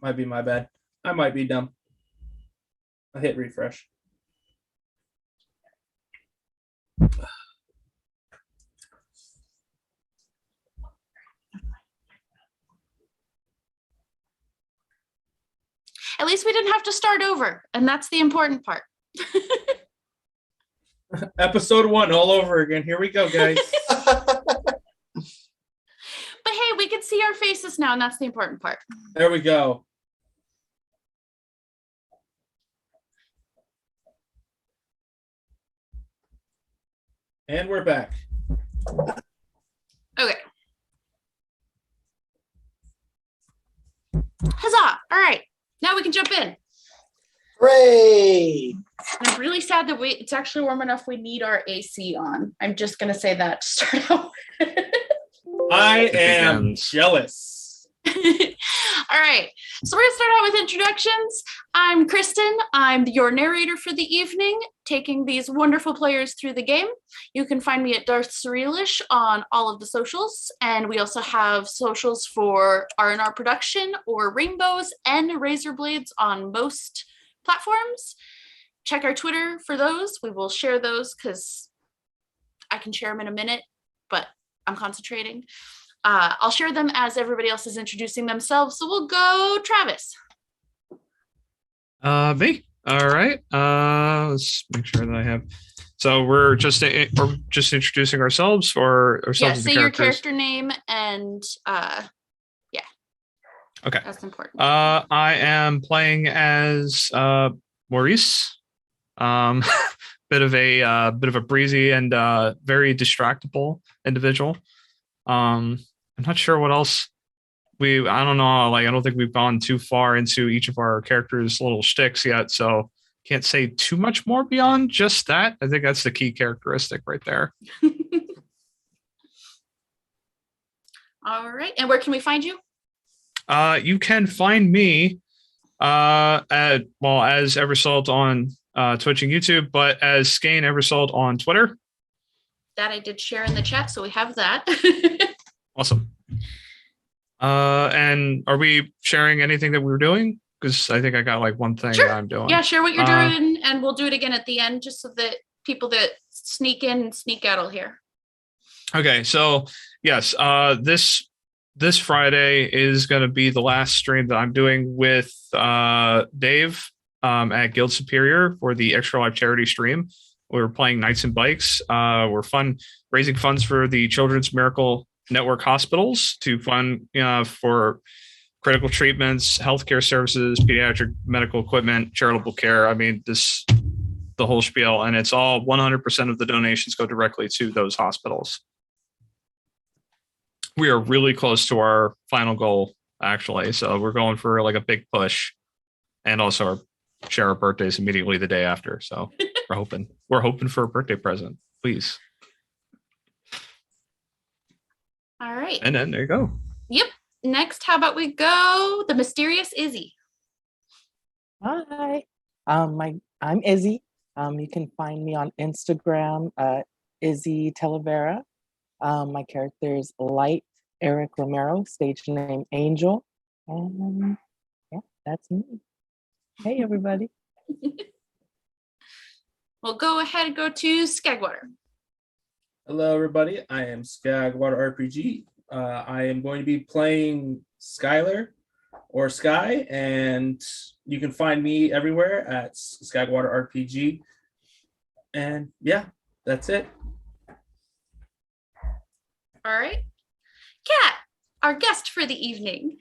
Might be my bad. I might be dumb. I hit refresh. At least we didn't have to start over, and that's the important part. Episode 1 all over again. Here we go, guys. But hey, we can see our faces now, and that's the important part. There we go. And we're back. Okay. Huzzah! All right, now we can jump in. Hooray! And I'm really sad that it's actually warm enough we need our AC on. I'm just going to say that to start out. I am jealous. All right, so we're going to start out with introductions. I'm Kristen. I'm your narrator for the evening, taking these wonderful players through the game. You can find me at Darth Cyrillish on all of the socials, and we also have socials for R&R Production or Rainbows and Razor Blades on most platforms. Check our Twitter for those. We will share those because I can share them in a minute, but I'm concentrating. I'll share them as everybody else is introducing themselves. So we'll go Travis. Me. All right. Let's make sure that I have. So we're just introducing ourselves or ourselves. Yeah, say your character name and yeah. Okay. That's important. I am playing as Maurice. Bit of a breezy and very distractible individual. I'm not sure what else I don't know. Like, I don't think we've gone too far into each of our characters' little shticks yet, so can't say too much more beyond just that. I think that's the key characteristic right there. All right, and where can we find you? You can find me as Eversalt on Twitch and YouTube, but as Skane Eversalt on Twitter. That I did share in the chat, so we have that. Awesome. And are we sharing anything that we were doing? Because I think I got like one thing that I'm doing. Yeah, share what you're doing, and we'll do it again at the end, just so that people that sneak in and sneak out will hear. Okay, so yes, this Friday is going to be the last stream that I'm doing with Dave at Guild Superior for the Extra Life charity stream. We're playing Knights and Bikes. We're raising funds for the Children's Miracle Network hospitals to fund for critical treatments, healthcare services, pediatric medical equipment, charitable care. I mean, the whole spiel, and it's all 100% of the donations go directly to those hospitals. We are really close to our final goal, actually. So we're going for like a big push, and also share our birthdays immediately the day after. So we're hoping for a birthday present, please. All right. And then there you go. Yep. Next, how about we go the mysterious Izzy? Hi. I'm Izzy. You can find me on Instagram, Izzy Talavera. My character is Light Eric Romero, stage name Angel. And yeah, that's me. Hey, everybody. We'll go ahead and go to Skagwater. Hello, everybody. I am Skagwater RPG. I am going to be playing Skylar or Sky, and you can find me everywhere at Skagwater RPG. And yeah, that's it. All right. Kat, our guest for the evening.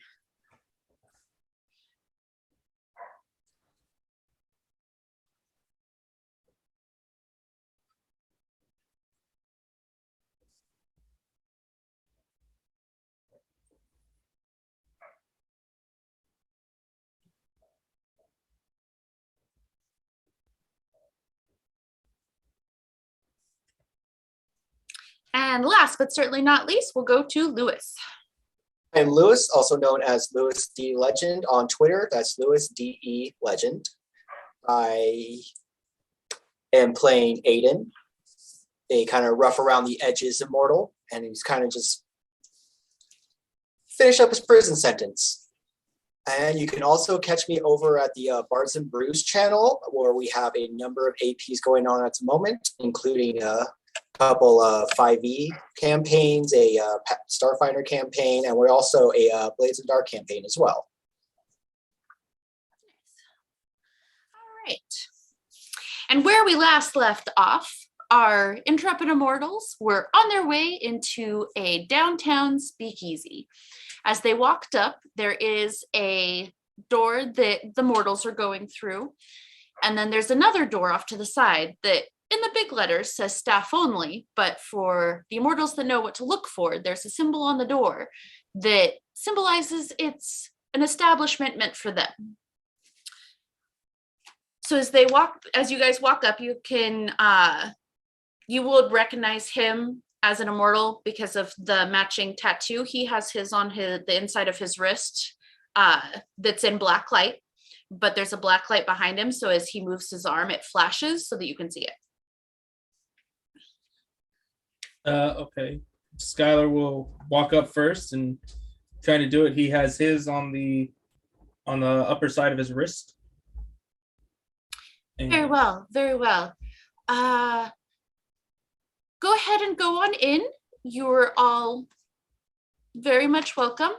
And last but certainly not least, we'll go to Lewis. I'm Lewis, also known as Lewis D. Legend on Twitter. That's Lewis D.E. Legend. I am playing Aiden, a kind of rough around the edges immortal, and he's kind of just finished up his prison sentence And you can also catch me over at the Bards and Brews channel, where we have a number of APs going on at the moment, including a couple of 5e campaigns, a Starfinder campaign, and we're also a Blades of Dark campaign as well. All right. And where we last left off, our intrepid immortals were on their way into a downtown speakeasy. As they walked up, there is a door that the mortals are going through. And then there's another door off to the side that in the big letters says staff only, but for the immortals that know what to look for, there's a symbol on the door that symbolizes it's an establishment meant for them. So as you guys walk up, you can, you would recognize him as an immortal because of the matching tattoo. He has his on the inside of his wrist that's in black light, but there's a black light behind him. So as he moves his arm, it flashes so that you can see it. Okay. Skylar will walk up first and try to do it. He has his on the upper side of his wrist. And Very well, very well. Go ahead and go on in. You're all very much welcome.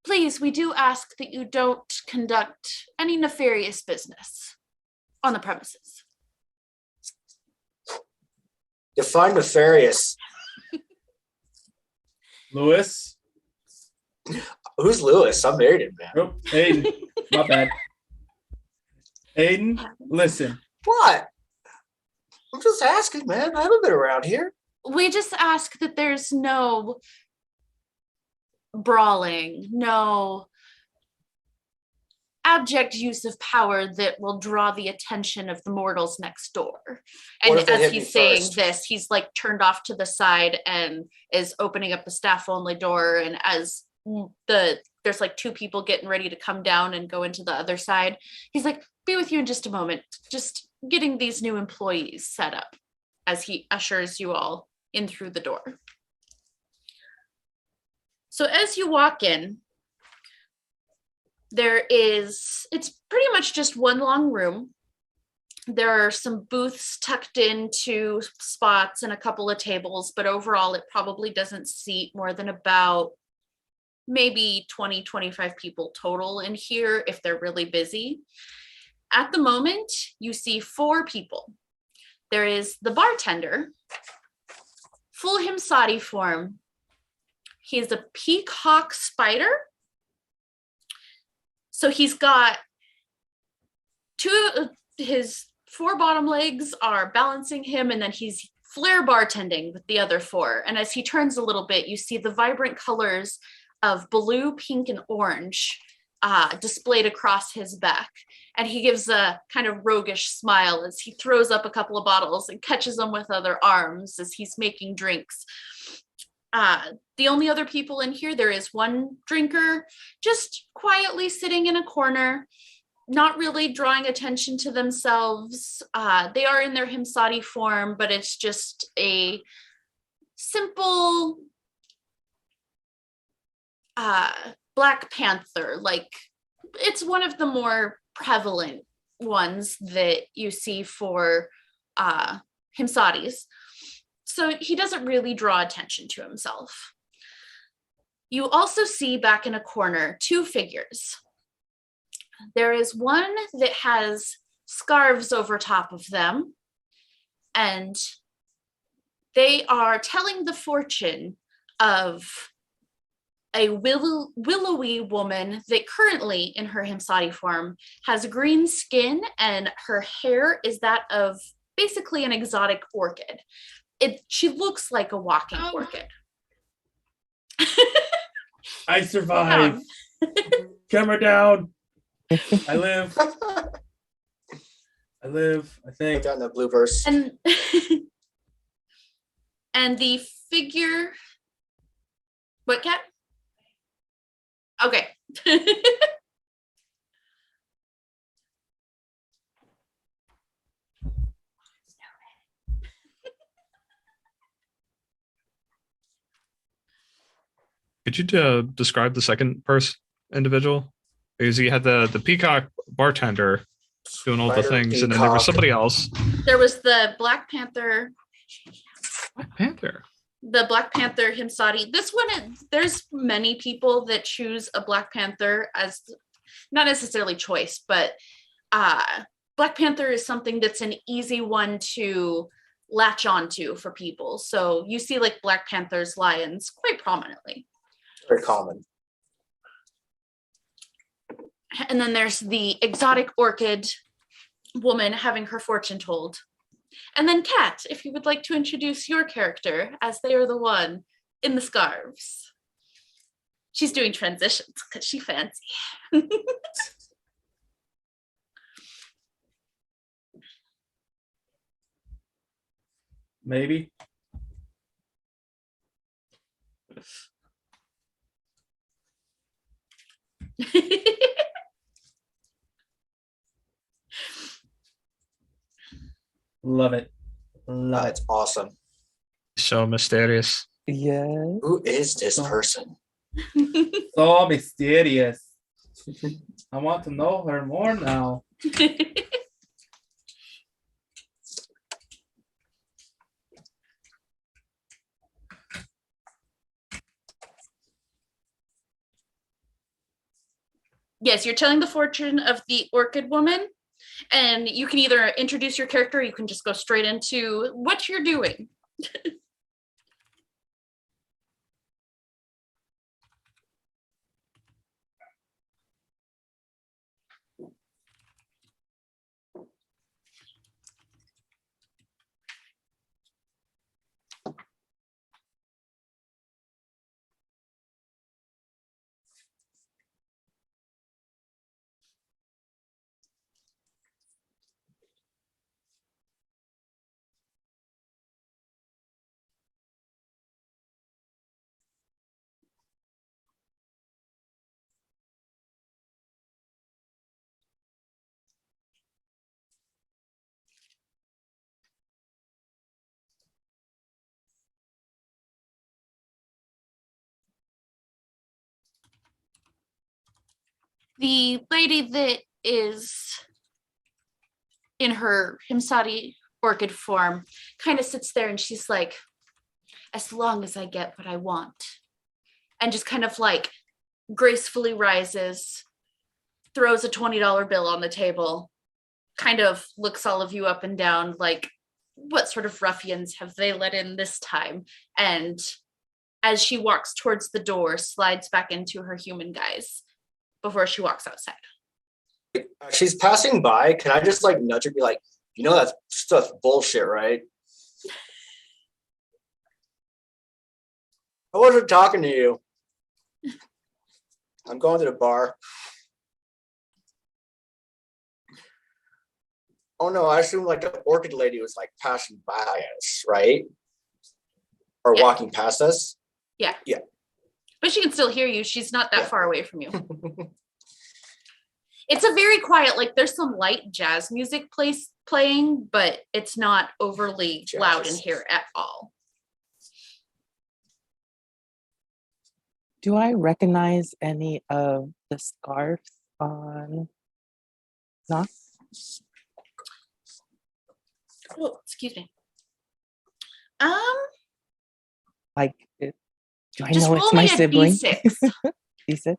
Please, we do ask that you don't conduct any nefarious business on the premises. Define nefarious. Lewis. Who's Lewis? I'm married him, man. Oh, Aiden. My bad. Aiden, listen. What? I'm just asking, man. I haven't been around here. We just ask that there's no brawling, no abject use of power that will draw the attention of the mortals next door. And as he's saying this, he's like turned off to the side and is opening up the staff only door. And as there's like two people getting ready to come down and go into the other side, he's like, be with you in just a moment. Just getting these new employees set up as he ushers you all in through the door. So as you walk in, it's pretty much just one long room. There are some booths tucked into spots and a couple of tables, but overall it probably doesn't seat more than about maybe 20, 25 people total in here if they're really busy. At the moment, you see 4 people. There is the bartender, full Himsadi form. He is a peacock spider. So he's got his 4 bottom legs are balancing him, and then he's flare bartending with the other 4. And as he turns a little bit, you see the vibrant colors of blue, pink, and orange displayed across his back. And he gives a kind of roguish smile as he throws up a couple of bottles and catches them with other arms as he's making drinks. The only other people in here, there is one drinker just quietly sitting in a corner, not really drawing attention to themselves. They are in their Himsadi form, but it's just a simple Black Panther. Like, it's one of the more prevalent ones that you see for Himsadis. So he doesn't really draw attention to himself. You also see back in a corner 2 figures. There is one that has scarves over top of them, and they are telling the fortune of a willowy woman that currently in her Himsadi form has green skin, and her hair is that of basically an exotic orchid. She looks like a walking orchid. I survive. Camera down. I live. I think. Got in the blue verse. And and the figure. What, Cat? Okay. Could you describe the second person? individual? Because you had the peacock bartender doing all the Spider things, and then there was peacock. somebody else. There was the Black Panther. Black Panther. The Black Panther Himsadi. This one, there's many people that choose a Black Panther as not necessarily choice, but Black Panther is something that's an easy one to latch onto for people. So you see like Black Panthers, lions quite prominently. Very common. And then there's the exotic orchid woman having her fortune told. And then Kat, if you would like to introduce your character, as they are the one in the scarves. She's doing transitions because she fancy. Maybe. Love it. Love it. That's awesome. So mysterious. Yes. Who is this person? So mysterious. I want to know her more now. Yes, you're telling the fortune of the orchid woman, and you can either introduce your character or you can just go straight into what you're doing. The lady that is in her Himsadi orchid form kind of sits there and she's like, as long as I get what I want. And just kind of like gracefully rises, throws a $20 bill on the table, kind of looks all of you up and down like, what sort of ruffians have they let in this time? And as she walks towards the door, slides back into her human guise before she walks outside. She's passing by. Can I just like nudge her and be like, you know that stuff's bullshit, right? I wasn't talking to you. I'm going to the bar. Oh no, I assume like the orchid lady was like passing by us, right? Or Yeah. walking past us. Yeah. Yeah. But she can still hear you. She's not that Yeah. far away from you. It's a very quiet, like there's some light jazz music playing, but it's not overly loud in here at all. Do I recognize any of the scarves on Knox? Oh, excuse me. Like, do I Just know roll it's my me a sibling? D6. D6?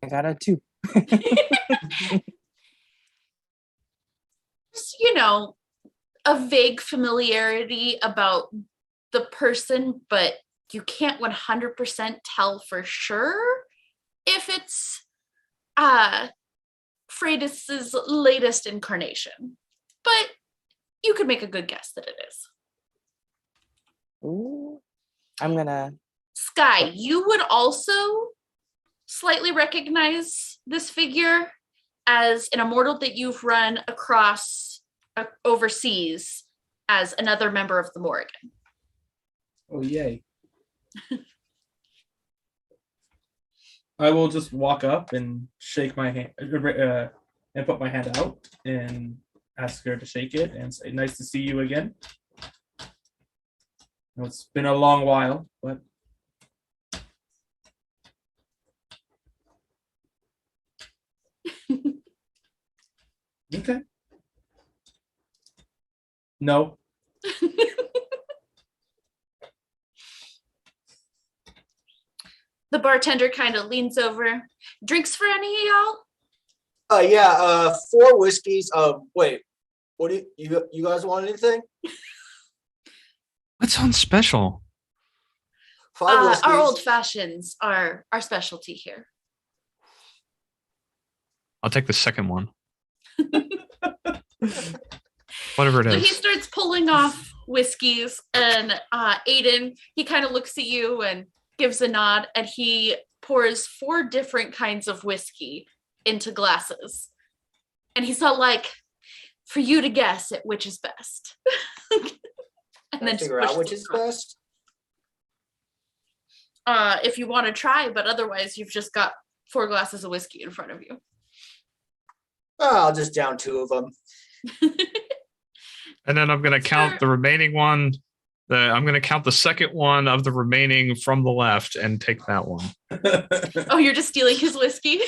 I got a 2. Just, you know, a vague familiarity about the person, but you can't 100% tell for sure if it's Freydis's latest incarnation. But you could make a good guess that it is. Ooh. I'm gonna. Sky, you would also slightly recognize this figure as an immortal that you've run across overseas as another member of the Morrigan. Oh, yay. I will just walk up and shake my hand, and put my hand out and ask her to shake it and say, "Nice to see you again." It's been a long while, but okay. No. The bartender kind of leans over. Drinks for any of y'all? 4 whiskeys. Wait, what do you guys want anything? What's on special? 5 whiskeys. Our old fashions are our specialty here. I'll take the second one. Whatever it So is. he starts pulling off whiskeys, and Aiden, he kind of looks at you and gives a nod, and he pours 4 different kinds of whiskey into glasses. And he's not like, for you to guess at which is best. And then figure out which is best. If you want to try, but otherwise you've just got 4 glasses of whiskey in front of you. I'll just down 2 of them. And then I'm going to count the remaining one. I'm going to count the second one of the remaining from the left and take that one. Oh, you're just stealing his whiskey?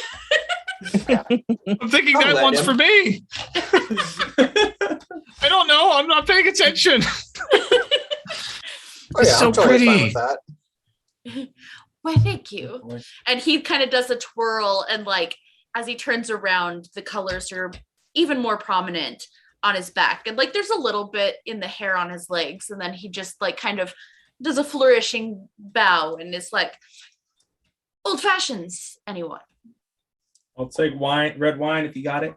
I'm thinking that one's for me. I don't know. I'm not paying attention. It's so totally fine pretty. with that. Why, thank you. And he kind of does a twirl, and like as he turns around, the colors are even more prominent on his back, and like there's a little bit in the hair on his legs, and then he just like kind of does a flourishing bow and is like, old fashions, anyone? I'll take red wine if you got it.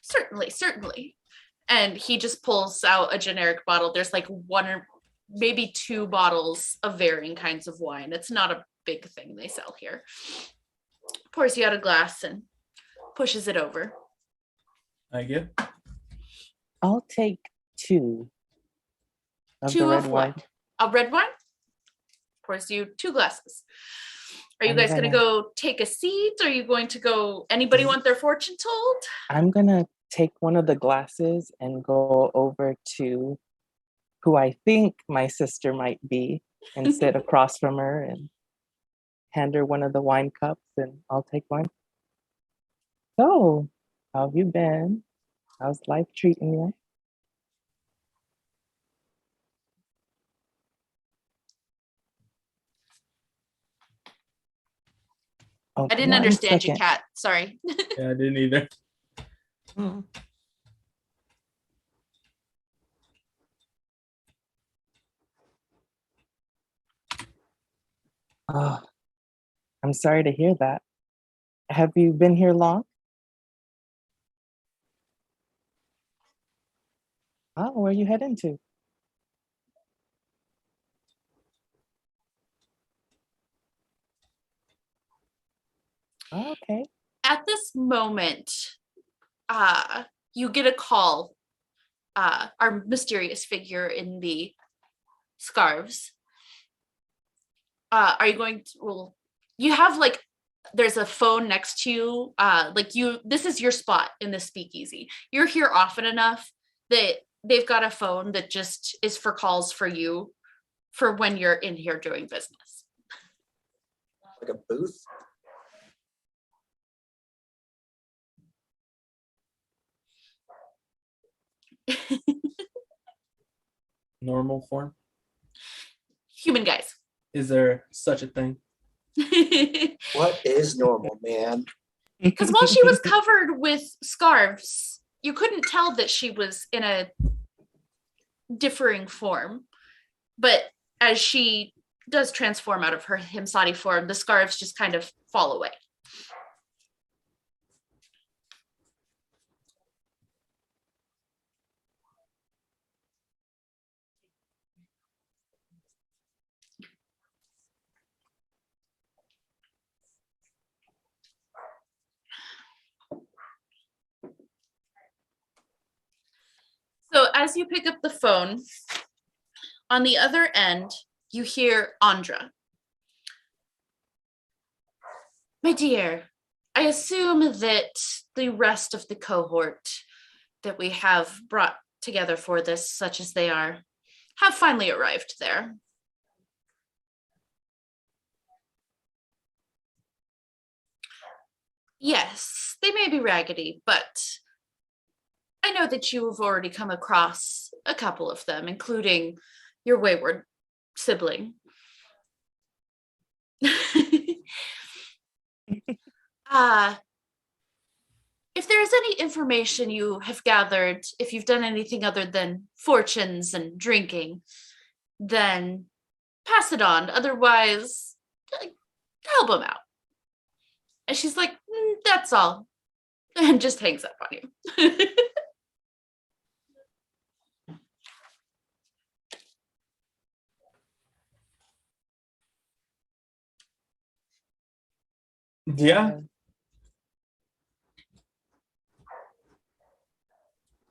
Certainly. And he just pulls out a generic bottle. There's like 1 or maybe 2 bottles of varying kinds of wine. It's not a big thing they sell here. Pours you out a glass and pushes it over. Thank you. I'll take 2 of 2 the red of wine. what? A red wine? Pours you 2 glasses. Are you I'm guys going to gonna- go take a seat? Are you going to go, anybody want their fortune told? I'm gonna take one of the glasses and go over to who I think my sister might be and sit across from her and hand her one of the wine cups, and I'll take one. So, how have you been? How's life treating you? Oh, I didn't one understand you, second. Kat. Sorry. Yeah, I didn't either. Oh, I'm sorry to hear that. Have you been here long? Oh, where are you heading to? Oh, okay. At this moment, you get a call. Our mysterious figure in the scarves. Are you going to, well, you have like, there's a phone next to you. This is your spot in the speakeasy. You're here often enough that they've got a phone that just is for calls for you for when you're in here doing business. Like a booth. Normal form. Human guys. Is there such a thing? What is normal, man? Because while she was covered with scarves, you couldn't tell that she was in a differing form. But as she does transform out of her Himsadi form, the scarves just kind of fall away. So as you pick up the phone, on the other end, you hear Andra. My dear, I assume that the rest of the cohort that we have brought together for this, such as they are, have finally arrived there. Yes, they may be raggedy, but I know that you have already come across a couple of them, including your wayward sibling. If there is any information you have gathered, if you've done anything other than fortunes and drinking, then pass it on. Otherwise, help them out. And she's like, that's all. And just hangs up on you. Yeah.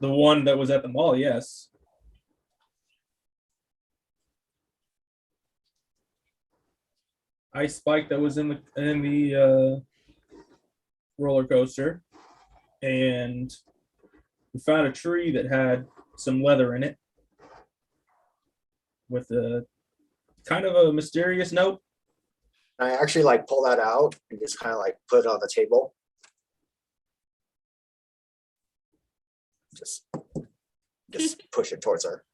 The one that was at the mall, yes. Ice spike that was in the roller coaster, and we found a tree that had some leather in it with a kind of a mysterious note. I actually like pull that out and just kind of like put it on the table. Just push it towards her.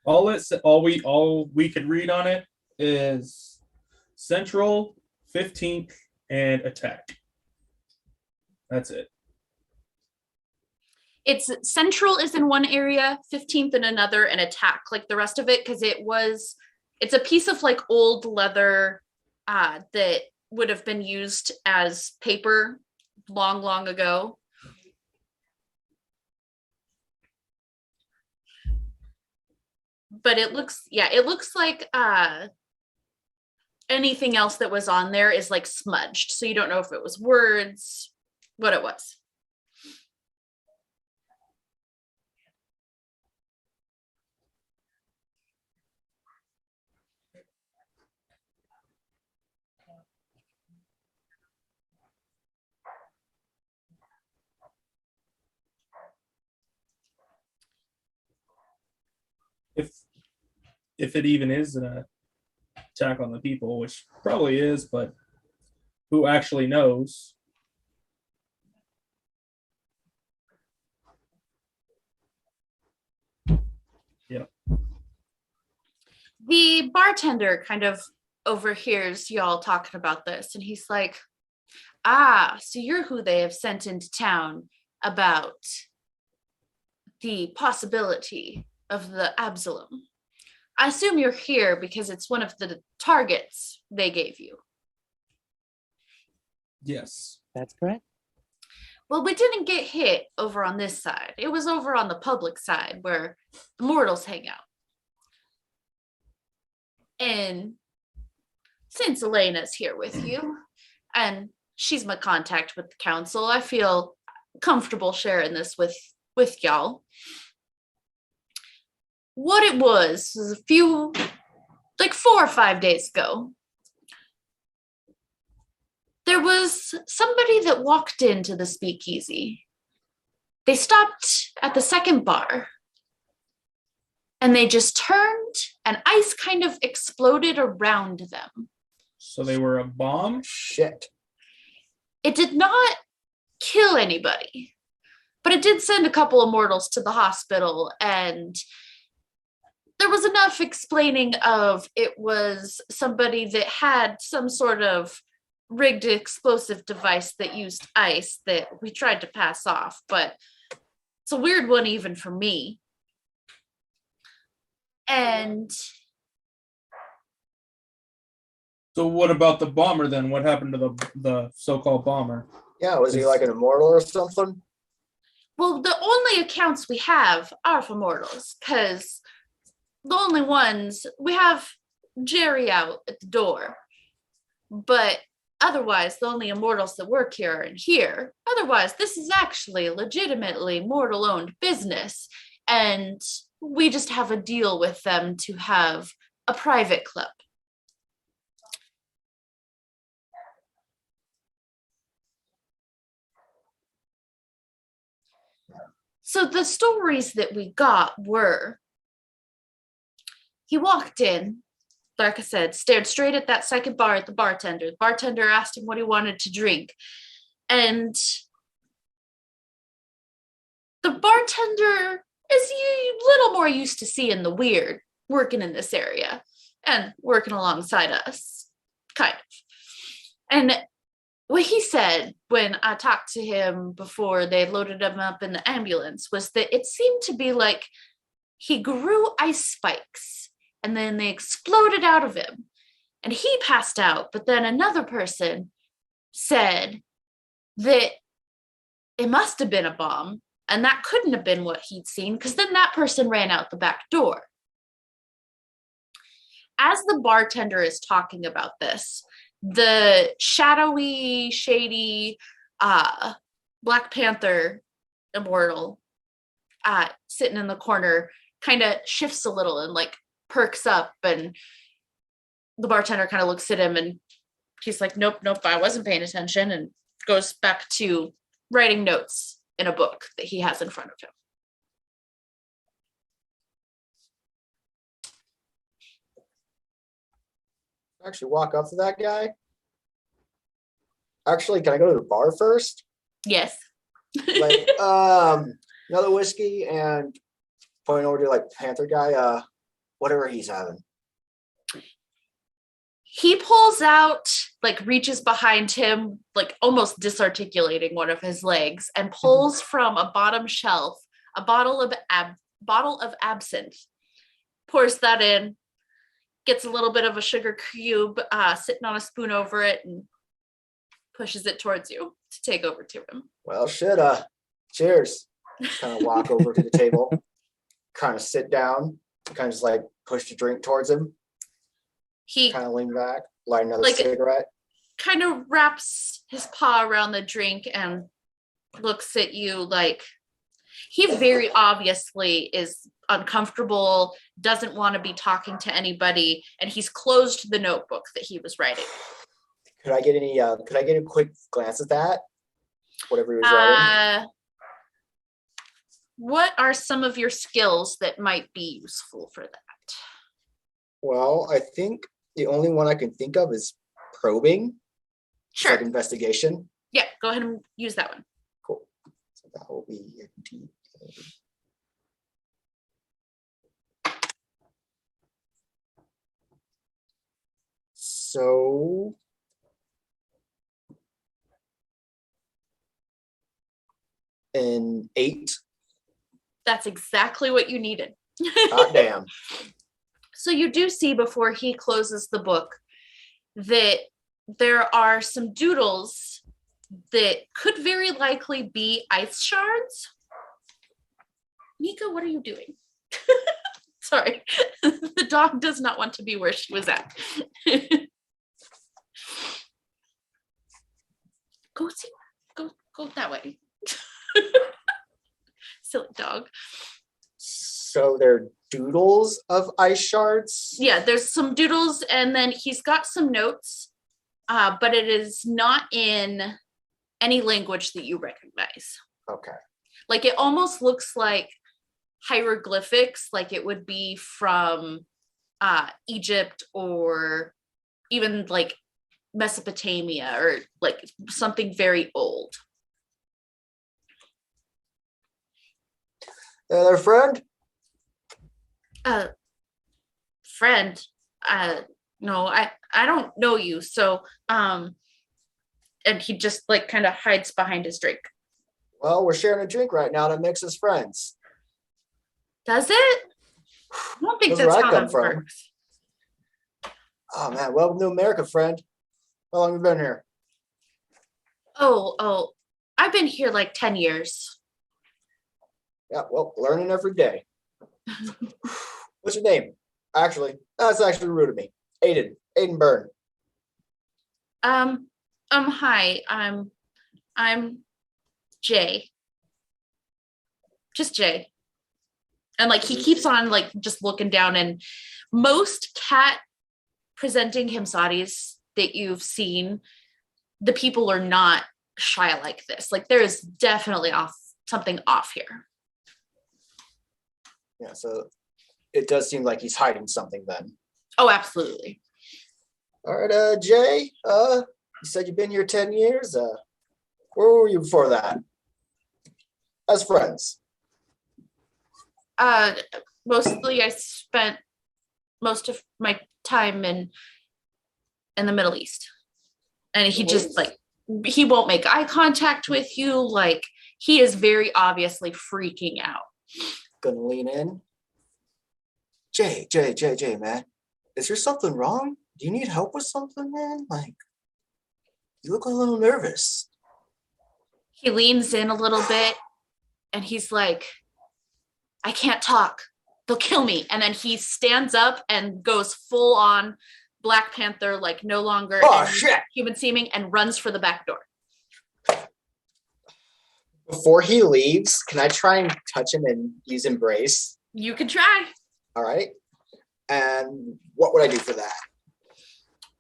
All we could read on it is Central, 15th, and Attack. That's it. It's Central is in one area, 15th in another, and Attack, like the rest of it, because it's a piece of like old leather that would have been used as paper long, long ago. But it looks like anything else that was on there is like smudged. So you don't know if it was words, what it was. If it even is an attack on the people, which probably is, but who actually knows? Yeah. The bartender kind of overhears y'all talking about this, and he's like, so you're who they have sent into town about the possibility of the Abzulim. I assume you're here because it's one of the targets they gave you. Yes. That's correct. Well, we didn't get hit over on this side. It was over on the public side where Immortals hang out. And since Elena's here with you, and she's my contact with the council, I feel comfortable sharing this with y'all. What it was a few, like 4 or 5 days ago, there was somebody that walked into the speakeasy. They stopped at the second bar, and they just turned, and ice kind of exploded around them. So they were a bomb? Shit. It did not kill anybody, but it did send a couple of Immortals to the hospital, and there was enough explaining of it was somebody that had some sort of rigged explosive device that used ice that we tried to pass off, but it's a weird one even for me. And so what about the bomber then? What happened to the so-called bomber? Yeah, was he like an immortal or something? well, the only accounts we have are for Immortals, because the only ones we have Jerry out at the door, but Otherwise, the only immortals that work here are in here. Otherwise, this is actually a legitimately mortal-owned business, and we just have a deal with them to have a private club. So the stories that we got were, he walked in, like I said, stared straight at that second bar at the bartender. The bartender asked him what he wanted to drink. And the bartender is a little more used to seeing the weird working in this area and working alongside us, kind of. And what he said when I talked to him before they loaded him up in the ambulance was that it seemed to be like he grew ice spikes and then they exploded out of him and he passed out. But then another person said that it must have been a bomb and that couldn't have been what he'd seen, because then that person ran out the back door. As the bartender is talking about this, the shadowy, shady Black Panther Immortal sitting in the corner kind of shifts a little and like perks up, and the bartender kind of looks at him and he's like, nope, I wasn't paying attention, and goes back to writing notes in a book that he has in front of him. Actually walk up to that guy. Actually, can I go to the bar first? Yes. Like, another whiskey, and point over to like Panther guy, whatever he's having. He pulls out, like reaches behind him, like almost disarticulating one of his legs, and pulls from a bottom shelf a bottle of absinthe. Pours that in, gets a little bit of a sugar cube sitting on a spoon over it, and pushes it towards you to take over to him. Well, shit, cheers. Kind of walk over to the table, kind of sit down, kind of just like push the drink towards him. He kind of lean back, light another like, cigarette. Kind of wraps his paw around the drink and looks at you like he very obviously is uncomfortable, doesn't want to be talking to anybody, and he's closed the notebook that he was writing. Could I get a quick glance at that? Whatever he was writing. What are some of your skills that might be useful for that? Well, I think the only one I can think of is probing. Sure. Like investigation. Yeah, go ahead and use that one. Cool. So that will be so an 8. That's exactly what you needed. Hot damn. So you do see before he closes the book that there are some doodles that could very likely be ice shards. Nika, what are you doing? Sorry, the dog does not want to be where she was at. Go see, go that way. Silly dog. So they're doodles of ice shards? Yeah, there's some doodles, and then he's got some notes, but it is not in any language that you recognize. Okay. Like it almost looks like hieroglyphics, like it would be from Egypt or even like Mesopotamia or like something very old. Their friend? Friend, no, I don't know you. So, and he just like kind of hides behind his drink. Well, we're sharing a drink right now that makes us friends. Does it? I don't think That's that's where I how come that from. works. Oh man, welcome to America, friend. How long have you been here? Oh, I've been here like 10 years. Yeah, well, learning every day. What's your name? Actually, that's actually rude of me. Aiden Byrne. Hi, I'm Jay. Just Jay. And like he keeps on like just looking down, and most cat presenting him sadis that you've seen, the people are not shy like this. Like there is definitely something off here. Yeah, so it does seem like he's hiding something then. Oh, absolutely. All right, Jay, you said you've been here 10 years. Where were you before that? As friends? Mostly I spent most of my time in the Middle East. And he just like, he won't make eye contact with you. Like he is very obviously freaking out. Gonna lean in. Jay, man. Is there something wrong? Do you need help with something, man? Like, you look a little nervous. He leans in a little bit and he's like, I can't talk. They'll kill me. And then he stands up and goes full on Black Panther, like no longer human seeming, and runs for the back door. Before he leaves, can I try and touch him and use embrace? You can try. All right. And what would I do for that?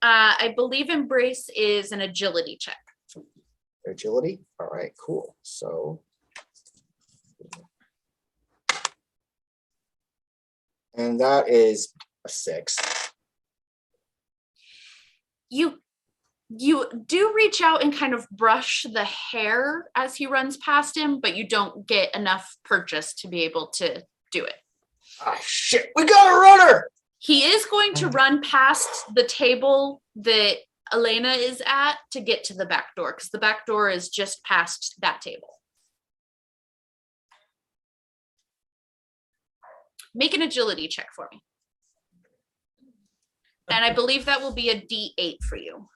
I believe embrace is an agility check. Agility? All right, cool. So. And that is a 6. You do reach out and kind of brush the hair as he runs past him, but you don't get enough purchase to be able to do it. Ah, shit, we got a runner! He is going to run past the table that Elena is at to get to the back door, because the back door is just past that table. Make an agility check for me. And I believe that will be a D8 for you.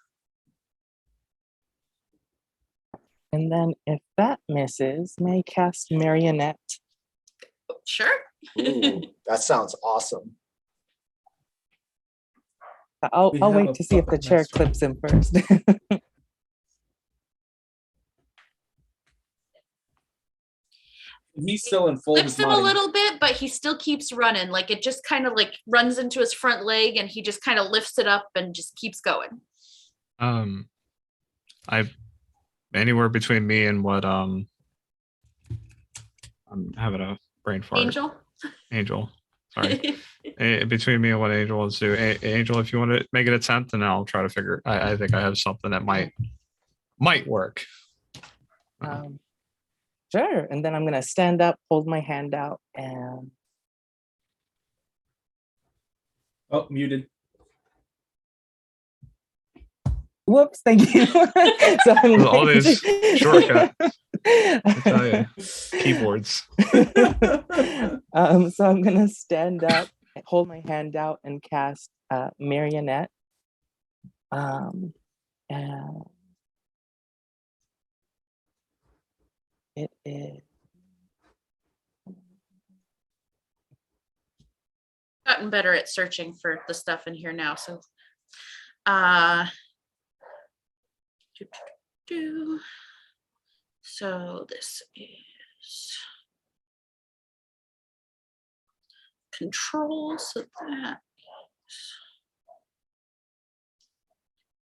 And then if that misses, may I cast Marionette? Sure. Ooh, that sounds awesome. I'll We have wait a to see if the puppet chair master. clips him first. He's still in full Flips him a mind. little bit, but he still keeps running. Like it just kind of like runs into his front leg and he just kind of lifts it up and just keeps going. I anywhere between me and what I'm having a brain fart. Angel. Sorry. Between me and what Angel wants to do. Angel, if you want to make an attempt, and I'll try to figure. I think I have something that might work. Sure. And then I'm gonna stand up, hold my hand out, and Oh, muted. whoops, thank you. So I'm All going these to- shortcuts. I tell you, keyboards. So I'm gonna stand up, hold my hand out, and cast Marionette. And it is Gotten better at searching for the stuff in here now. So so this is control. So that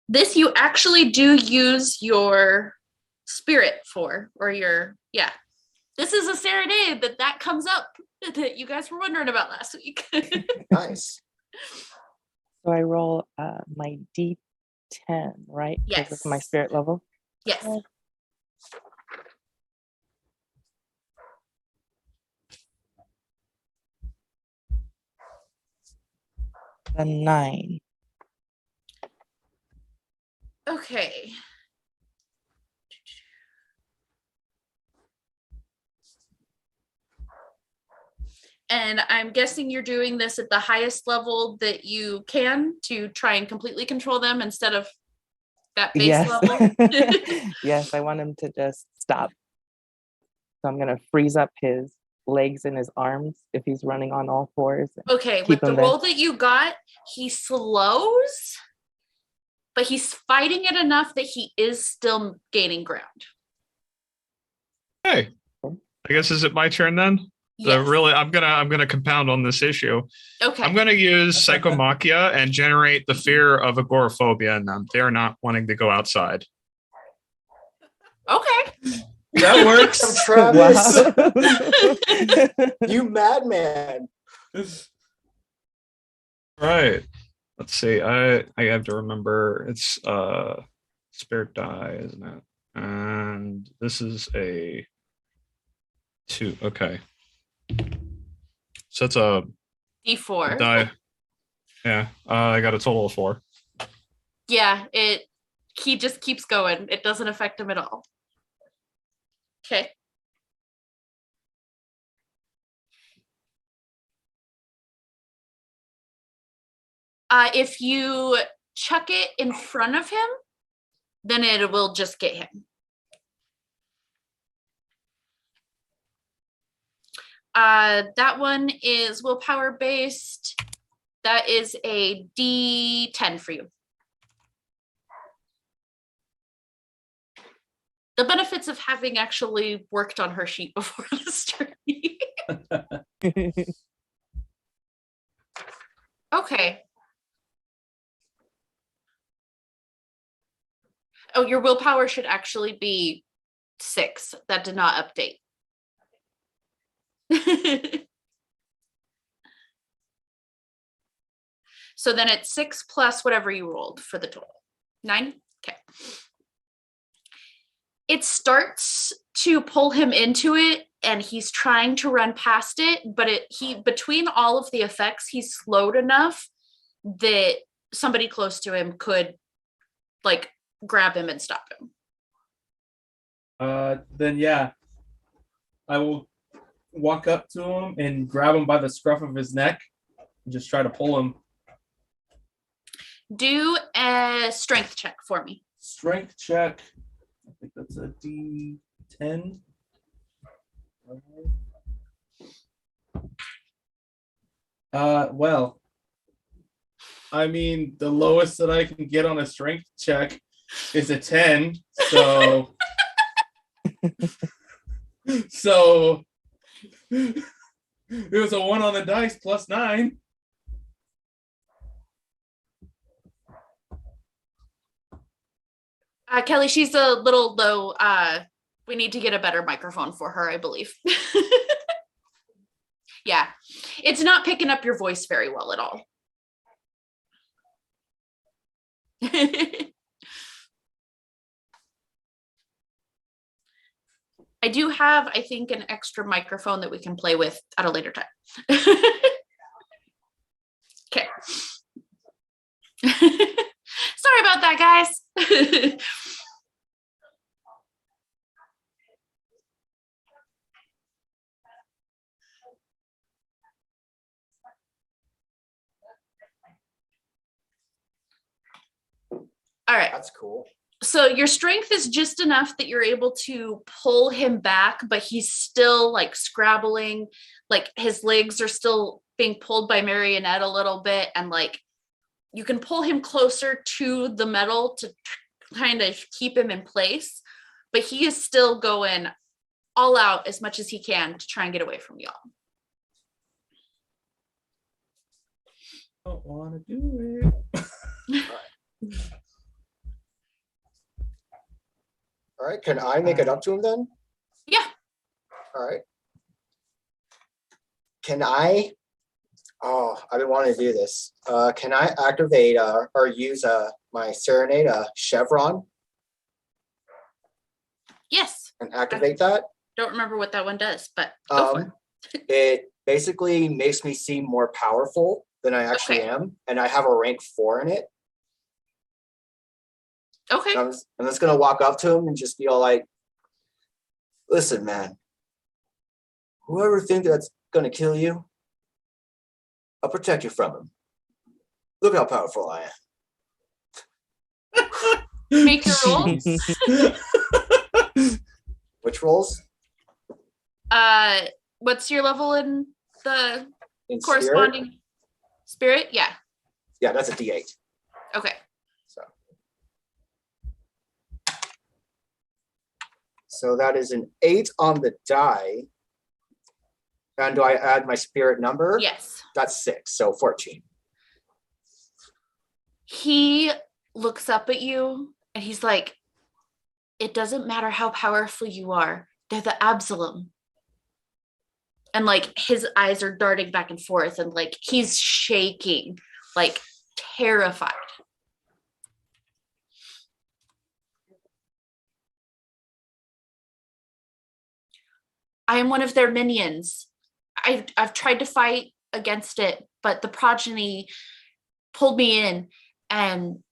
this you actually do use your spirit for, or your this is a serenade that comes up that you guys were wondering about last week. Nice. so I roll my D10, right? 'Cause Yes. it's my spirit level. Yes. A 9. Okay. And I'm guessing you're doing this at the highest level that you can to try and completely control them instead of that base Yes. level. Yes, I want him to just stop. So I'm gonna freeze up his legs and his arms if he's running on all fours. Okay, Keep with the him there. roll that you got, he slows but he's fighting it enough that he is still gaining ground. Hey, I guess is it my turn then? Yes. Really, I'm gonna compound on this issue. Okay. I'm gonna use Psychomachia and generate the fear of agoraphobia in them. They're not wanting to go outside. Okay. That works. Travis, Wow. you madman. Right. Let's see. I have to remember it's spirit die, isn't it? And this is a 2. Okay. So it's a D4. die. Yeah. I got a total of 4. Yeah, he just keeps going. It doesn't affect him at all. Okay. If you chuck it in front of him, then it will just get him. That one is willpower based. That is a D10 for you. The benefits of having actually worked on her sheet before this journey. Okay. Oh, your willpower should actually be 6. That did not update. So then it's 6 plus whatever you rolled for the total. 9? Okay. It starts to pull him into it, and he's trying to run past it, but between all of the effects, he's slowed enough that somebody close to him could like grab him and stop him. Then yeah, I will walk up to him and grab him by the scruff of his neck and just try to pull him. Do a strength check for me. Strength check. I think that's a D10. Well, I mean, the lowest that I can get on a strength check is a 10. So, it was a 1 on the dice plus 9. Kelly, she's a little low. We need to get a better microphone for her, I believe. Yeah, it's not picking up your voice very well at all. I do have, I think, an extra microphone that we can play with at a later time. Okay. Sorry about that, guys. All right. That's cool. So your strength is just enough that you're able to pull him back, but he's still like scrabbling, like his legs are still being pulled by Marionette a little bit, and like you can pull him closer to the metal to kind of keep him in place, but he is still going all out as much as he can to try and get away from y'all. Don't want to do it. All right, can I make it up to him then? Yeah. All right. Can I? Oh, I've been wanting to do this. Can I activate or use my Serenade Chevron Yes. and activate that? Don't remember what that one does, but go for it. It basically makes me seem more powerful than I actually am, and I have a rank 4 in it. Okay. I'm just gonna walk up to him and just be all like, "Listen, man. Whoever thinks that's gonna kill you, I'll protect you from him. Look how powerful I am." Make your rolls. Which rolls? What's your level in the In corresponding spirit? Yeah. Yeah, that's a D8. Okay. So So that is an 8 on the die. And do I add my spirit number? Yes. That's 6, so 14. He looks up at you and he's like, it doesn't matter how powerful you are. They're the Abzulim. And like his eyes are darting back and forth and like he's shaking, like terrified. I am one of their minions. I've tried to fight against it, but the progeny pulled me in, and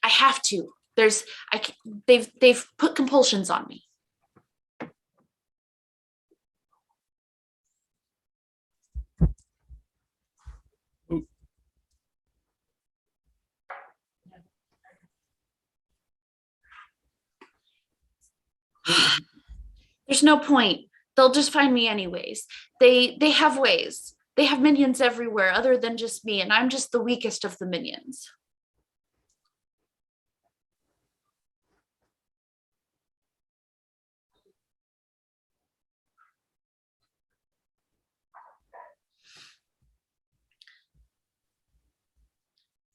I have to. They've put compulsions on me. There's no point. They'll just find me anyways. They have ways. They have minions everywhere other than just me, and I'm just the weakest of the minions.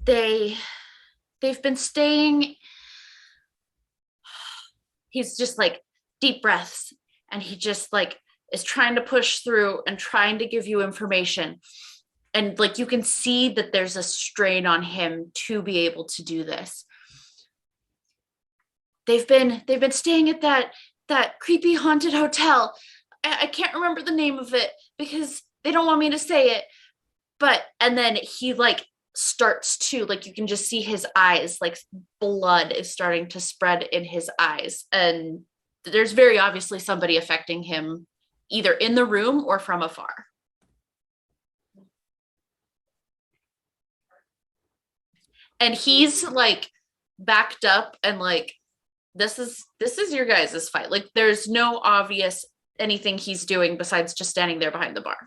They've been staying. He's just like deep breaths, and he just like is trying to push through and trying to give you information. And like you can see that there's a strain on him to be able to do this. They've been staying at that creepy haunted hotel. I can't remember the name of it because they don't want me to say it. But and then he like starts to, like, you can just see his eyes, like blood is starting to spread in his eyes, and there's very obviously somebody affecting him either in the room or from afar. And he's like backed up and like, this is your guys' fight. Like there's no obvious anything he's doing besides just standing there behind the bar.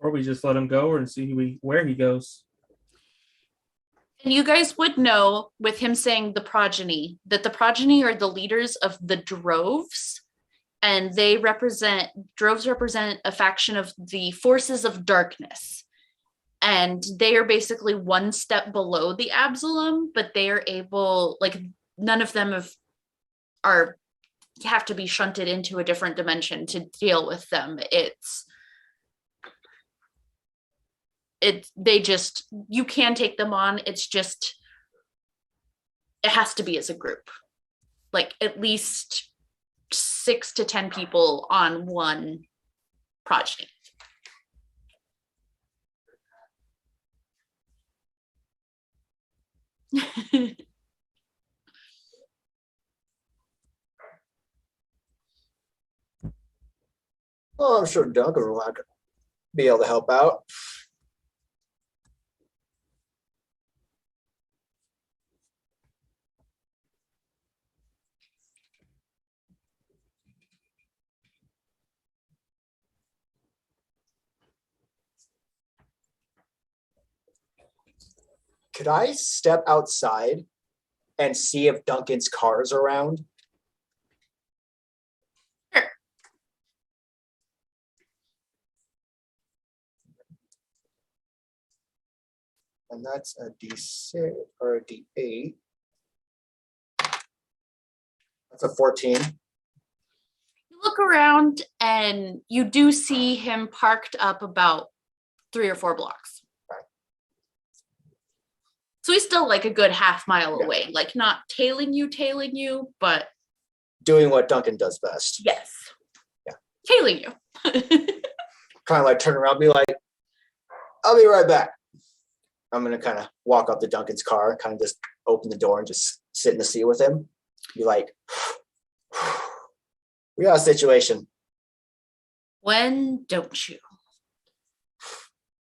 Or we just let him go and see where he goes. And you guys would know with him saying the progeny, that the progeny are the leaders of the droves, and droves represent a faction of the forces of darkness. And they are basically one step below the Abzulim, but they are able, like, none of them have to be shunted into a different dimension to deal with them. You can take them on. It's just, it has to be as a group, like at least 6 to 10 people on one progeny. Oh, I'm sure Duncan will be able to help out. Could I step outside and see if Duncan's car is around? Sure. And that's a D6 or a D8. That's a 14. You look around and you do see him parked up about 3 or 4 blocks. So he's still like a good half mile away, like not tailing you, but doing what Duncan does best. Yes. Yeah. Tailing you. Kind of like turn around, be like, I'll be right back. I'm going to kind of walk up to Duncan's car, kind of just open the door and just sit in the seat with him. Be like, we got a situation. When don't you?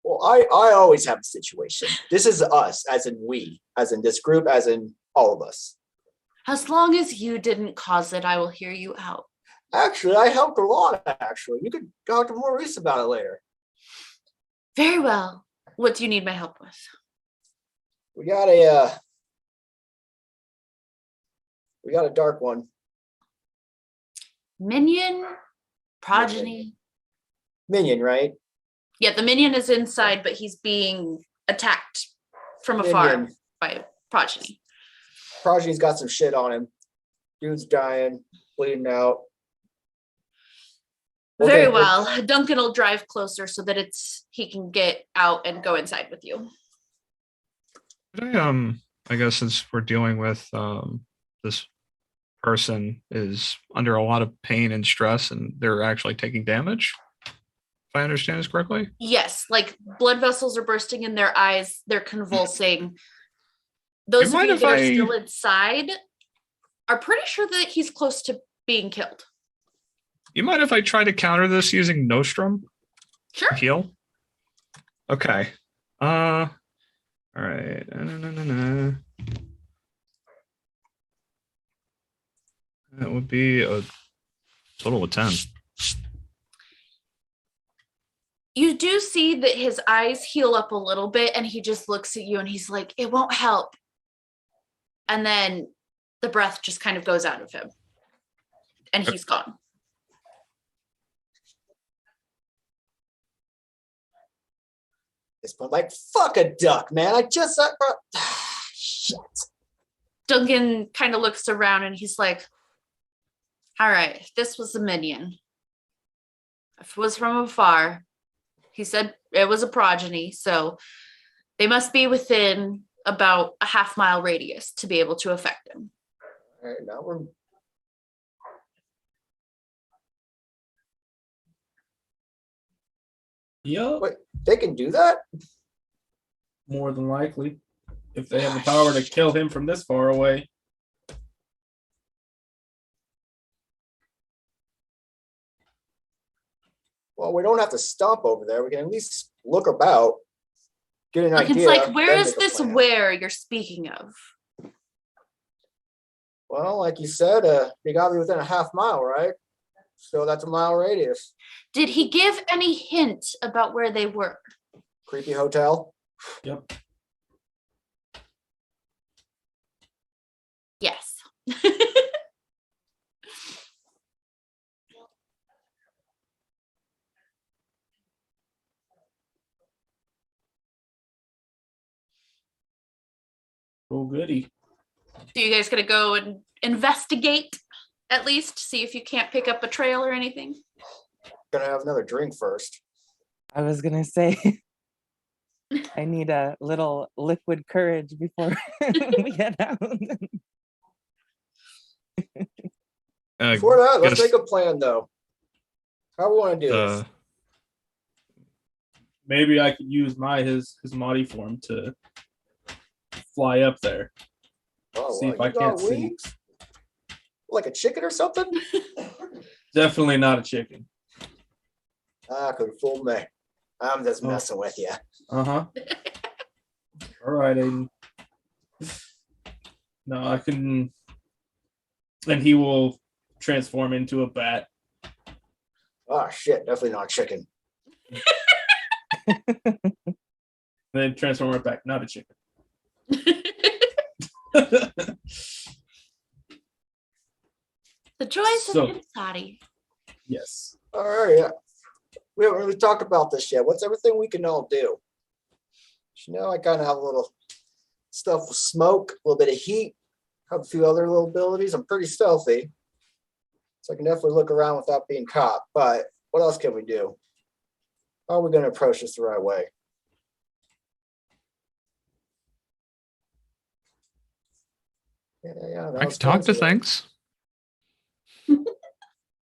Well, I always have a situation. This is us, as in we, as in this group, as in all of us. As long as you didn't cause it, I will hear you out. Actually, I helped a lot, actually. You could talk to Maurice about it later. Very well. What do you need my help with? We got a dark one. Minion? Progeny? Minion, right? Yeah, the minion is inside, but he's being attacked from afar Minion. by progeny. Progeny's got some shit on him. Dude's dying, bleeding out. Very Okay, well. Duncan will drive closer so that he can get out and go inside with you. I guess since we're dealing with this person is under a lot of pain and stress, and they're actually taking damage. If I understand this correctly. Yes, like blood vessels are bursting in their eyes. They're convulsing. Those of you that are still inside are pretty sure that he's close to being killed. You mind if I try to counter this using Nostrum? Sure. Heal? Okay. All right. That would be a total of 10. You do see that his eyes heal up a little bit and he just looks at you and he's like, it won't help. And then the breath just kind of goes out of him and he's gone. This one, like, fuck a duck, man. I just shit. Duncan kind of looks around and he's like, all right, this was a minion. If it was from afar, he said it was a progeny, so they must be within about a half-mile radius to be able to affect him. All right, now we're... Yup. Wait, they can do that? More than likely. If they have the power to kill him from this far away. Well, we don't have to stop over there. We can at least look about, get an Like, idea. it's like, where then is make a this plan. where you're speaking of? Well, like you said, they got to be within a half mile, right? So that's a mile radius. Did he give any hint about where they were? Creepy hotel. Yep. Yes. Oh, goody. So you guys gonna go and investigate at least, see if you can't pick up a trail or anything? Gonna have another drink first. I was gonna say I need a little liquid courage before we get out. Before that, let's guess, make a plan, though. How we want to do this? Maybe I could use his Mighty form to fly up there. Oh, See if you I got can't see. wings? Like a chicken or something? Definitely not a chicken. Could fool me. I'm just Oh. messing with you. Uh-huh. All right, Aiden. No, I can... And he will transform into a bat. Oh shit, definitely not chicken. Then transform it back, not a chicken. The joys So- of Insati. Yes. All right, yeah. We haven't really talked about this yet. What's everything we can all do? You know, I kind of have a little stuff with smoke, a little bit of heat, have a few other little abilities. I'm pretty stealthy, so I can definitely look around without being caught. But what else can we do? How are we going to approach this the right way? Yeah, I can talk to things.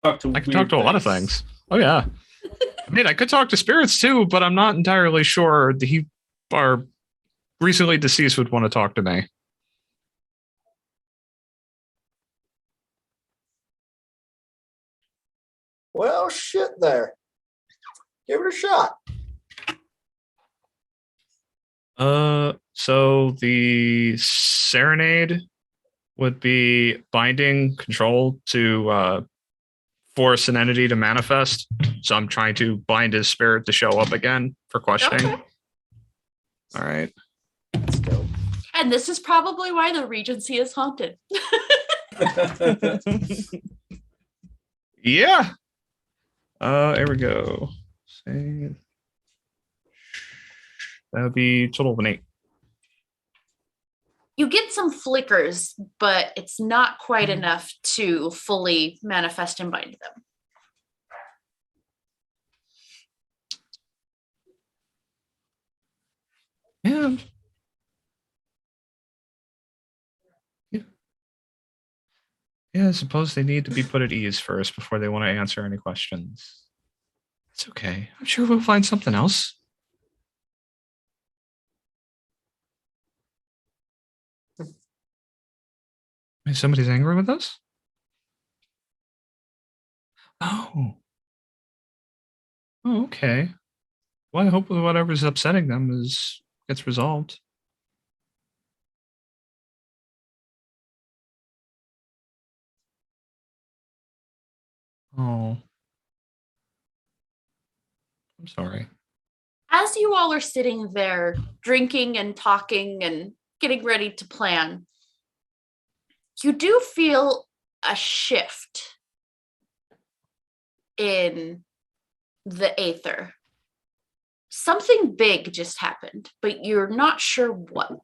Talk to I can talk to a lot of things. Oh yeah. I mean, I could talk to spirits too, but I'm not entirely sure our recently deceased would want to talk to me. Well, shit there. Give it a shot. So the serenade would be binding control to force an entity to manifest. So I'm trying to bind his spirit to show up again for questioning. Okay. All right. Let's go. And this is probably why the Regency is haunted. Yeah. Here we go. Save. That would be total of an 8. You get some flickers, but it's not quite enough to fully manifest and bind them. Yeah. Yeah, I suppose they need to be put at ease first before they want to answer any questions. It's okay. I'm sure we'll find something else. Maybe somebody's angry with us? Oh. Oh, okay. Well, I hope whatever's upsetting them gets resolved. Oh. I'm sorry. As you all are sitting there drinking and talking and getting ready to plan, you do feel a shift in the aether. Something big just happened, but you're not sure what.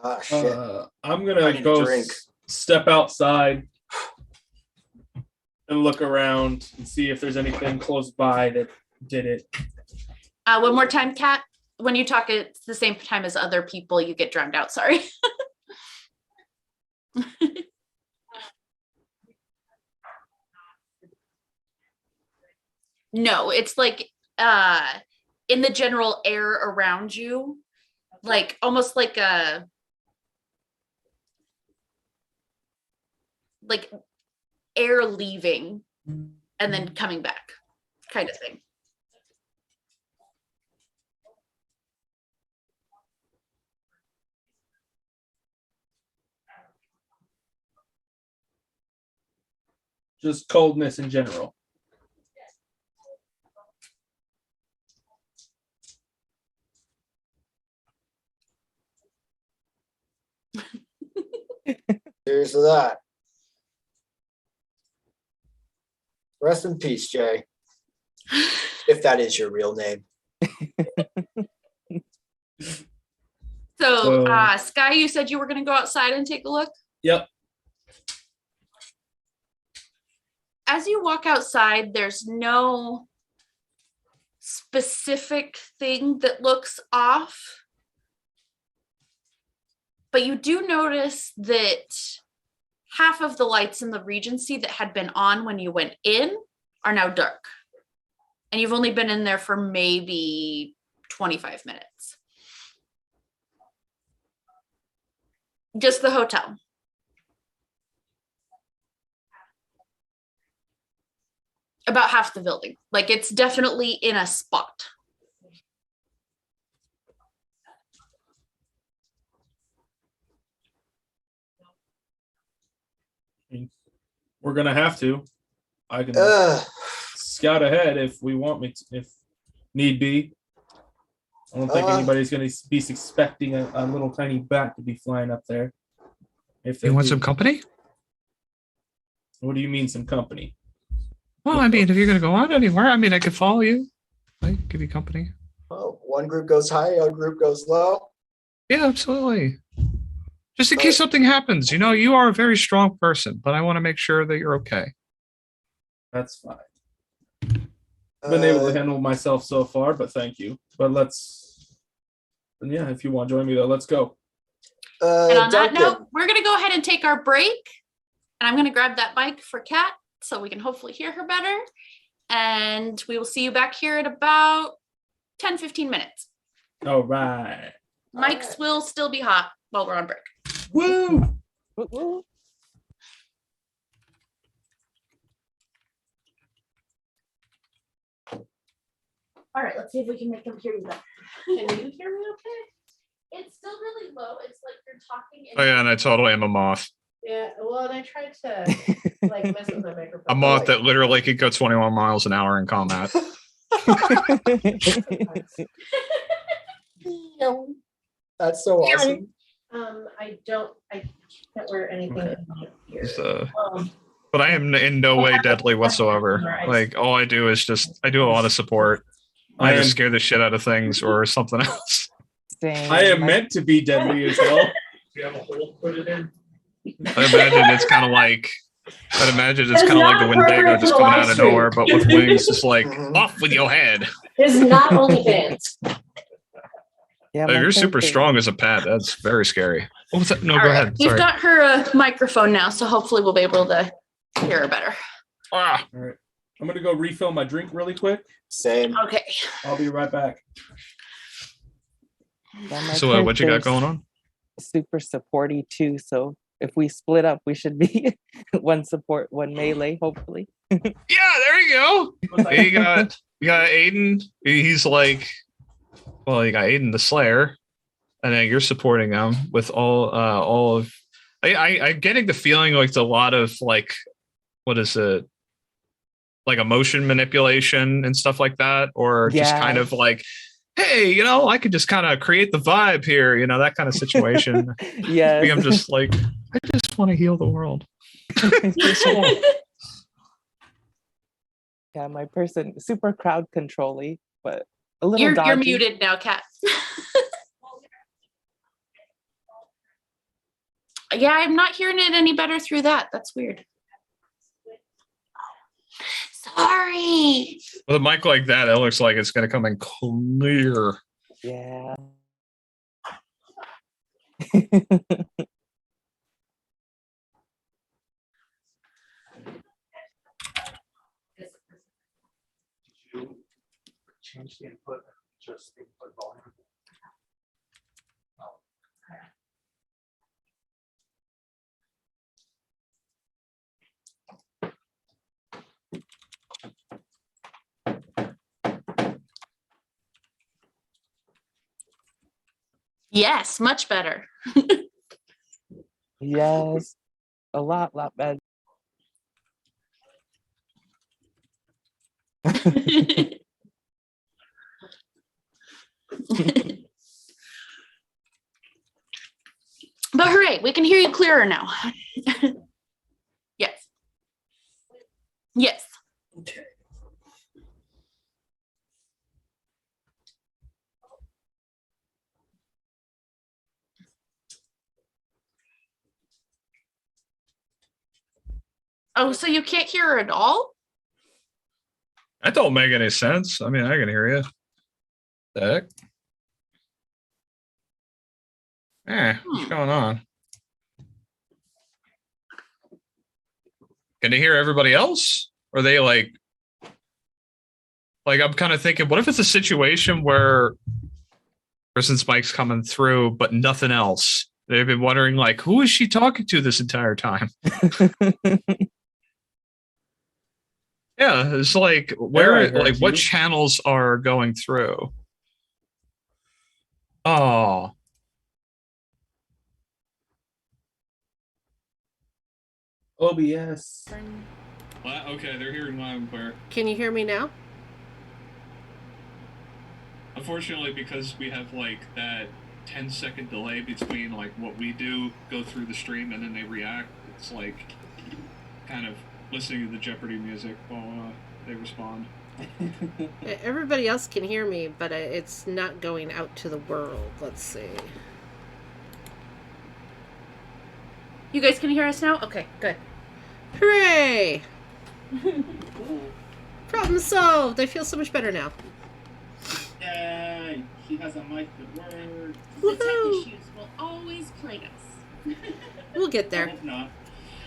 Ah, shit. I'm I gonna need a go drink. step outside and look around and see if there's anything close by that did it. One more time, Kat. When you talk at the same time as other people, you get drowned out. Sorry. No, it's like in the general air around you, like almost like air leaving and then coming back kind of thing. Just coldness in general. Here's to that. Rest in peace, Jay. If that is your real name. So, Sky, you said you were going to go outside and take a look? Yep. As you walk outside, there's no specific thing that looks off. But you do notice that half of the lights in the Regency that had been on when you went in are now dark. And you've only been in there for maybe 25 minutes. Just the hotel. About half the building. Like, it's definitely in a spot. We're gonna have to. I can scout ahead if we want me to, if need be. I don't think anybody's gonna be expecting a little tiny bat to be flying up there. If they You want do. some company? What do you mean, some company? Well, I mean, if you're going to go out anywhere, I mean, I could follow you. I could give you company. Oh, one group goes high, one group goes low. Yeah, absolutely. Just in case something happens. You know, you are a very strong person, but I want to make sure that you're okay. That's fine. Been able to handle myself so far, but thank you. But yeah, if you want to join me though, let's go. And on Duncan, that note, we're going to go ahead and take our break. And I'm going to grab that mic for Kat so we can hopefully hear her better. And we will see you back here at about 10-15 minutes. All right. Mics will still be hot while we're on break. Woo! Woo-woo. All right, let's see if we can make them hear you better. Can you hear me okay? It's still really low. It's like you're talking. Oh yeah, and I totally am a moth. Yeah, well, and I tried to like mess with my microphone. A moth that literally could go 21 miles an hour in combat. That's so awesome. I can't wear anything in my ears. But I am in no way deadly whatsoever. Like all I do is I do a lot of support. I either scare the shit out of things or something else. Same. I am meant to be deadly as well. Do you have a hole to put it in? I imagine it's kind of like the Winnebago just coming out of nowhere, but with wings, just like off with your head. It's not OnlyFans. Yeah, If you're super strong as a pet, that's very scary. What was that? No, All go right, ahead. We've Sorry. got her microphone now, so hopefully we'll be able to hear her better. Ah. All right. I'm gonna go refill my drink really quick. Same. Okay. I'll be right back. Yeah, my So what you got character's going on? super supporty too. So if we split up, we should be one support, one melee, hopefully. Yeah, there you go. You got Aiden. He's like, well, you got Aiden the Slayer, and then you're supporting him with all of. I'm getting the feeling like it's a lot of like, what is it? Like emotion manipulation and stuff like that, or just kind of like, hey, I could just kind of create the vibe here, that kind of situation. Yeah. I'm just like, I just want to heal the world. Yeah, my person super crowd controlly, but a little You're dodgy. muted now, Kat. Yeah, I'm not hearing it any better through that. That's weird. Sorry. With a mic like that, it looks like it's going to come in clear. Yeah. Change the input, just input volume. Yes, much better. Yes. A lot better. But hooray, we can hear you clearer now. Yes. Yes. Okay. Oh, so you can't hear her at all? That don't make any sense. I mean, I can hear you. The heck? What's going on? Can you hear everybody else? Or are they like I'm kind of thinking, what if it's a situation where person's mic's coming through, but nothing else? They've been wondering, like, who is she talking to this entire time? Yeah, it's like what channels are going through? Oh. OBS. Well, okay, they're hearing loud and clear. Can you hear me now? Unfortunately, because we have like that 10-second delay between like what we do go through the stream and then they react, it's like kind of listening to the Jeopardy music while they respond. Everybody else can hear me, but it's not going out to the world. Let's see. You guys can hear us now? Okay, good. Hooray! Problem solved. I feel so much better now. Yay! He has a mic that works. The tech Woohoo! issues will always plague us. We'll get I there. hope not.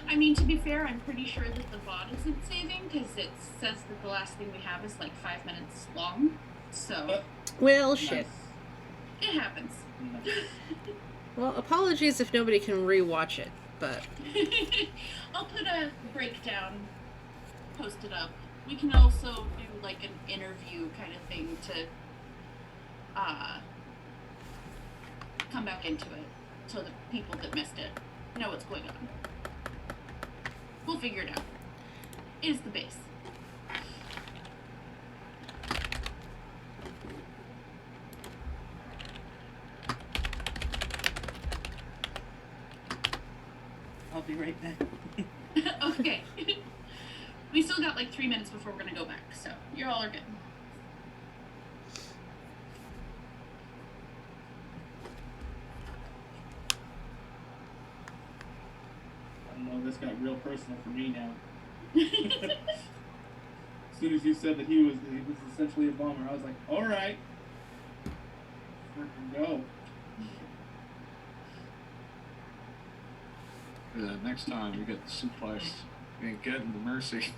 I mean, to be fair, I'm pretty sure that the bot isn't saving because it says that the last thing we have is like 5 minutes long. So, Well, shit. it happens. Well, apologies if nobody can rewatch it, but I'll put a breakdown posted up. We can also do like an interview kind of thing to come back into it so the people that missed it know what's going on. We'll figure it out. It is the base. I'll be right back. Okay. We still got like 3 minutes before we're gonna go back, so you all are good. I don't know, this got real personal for me now. As soon as you said that he was essentially a bomber, I was like, all right, freaking go. Yeah, next time we get suplexed, we ain't getting the mercy.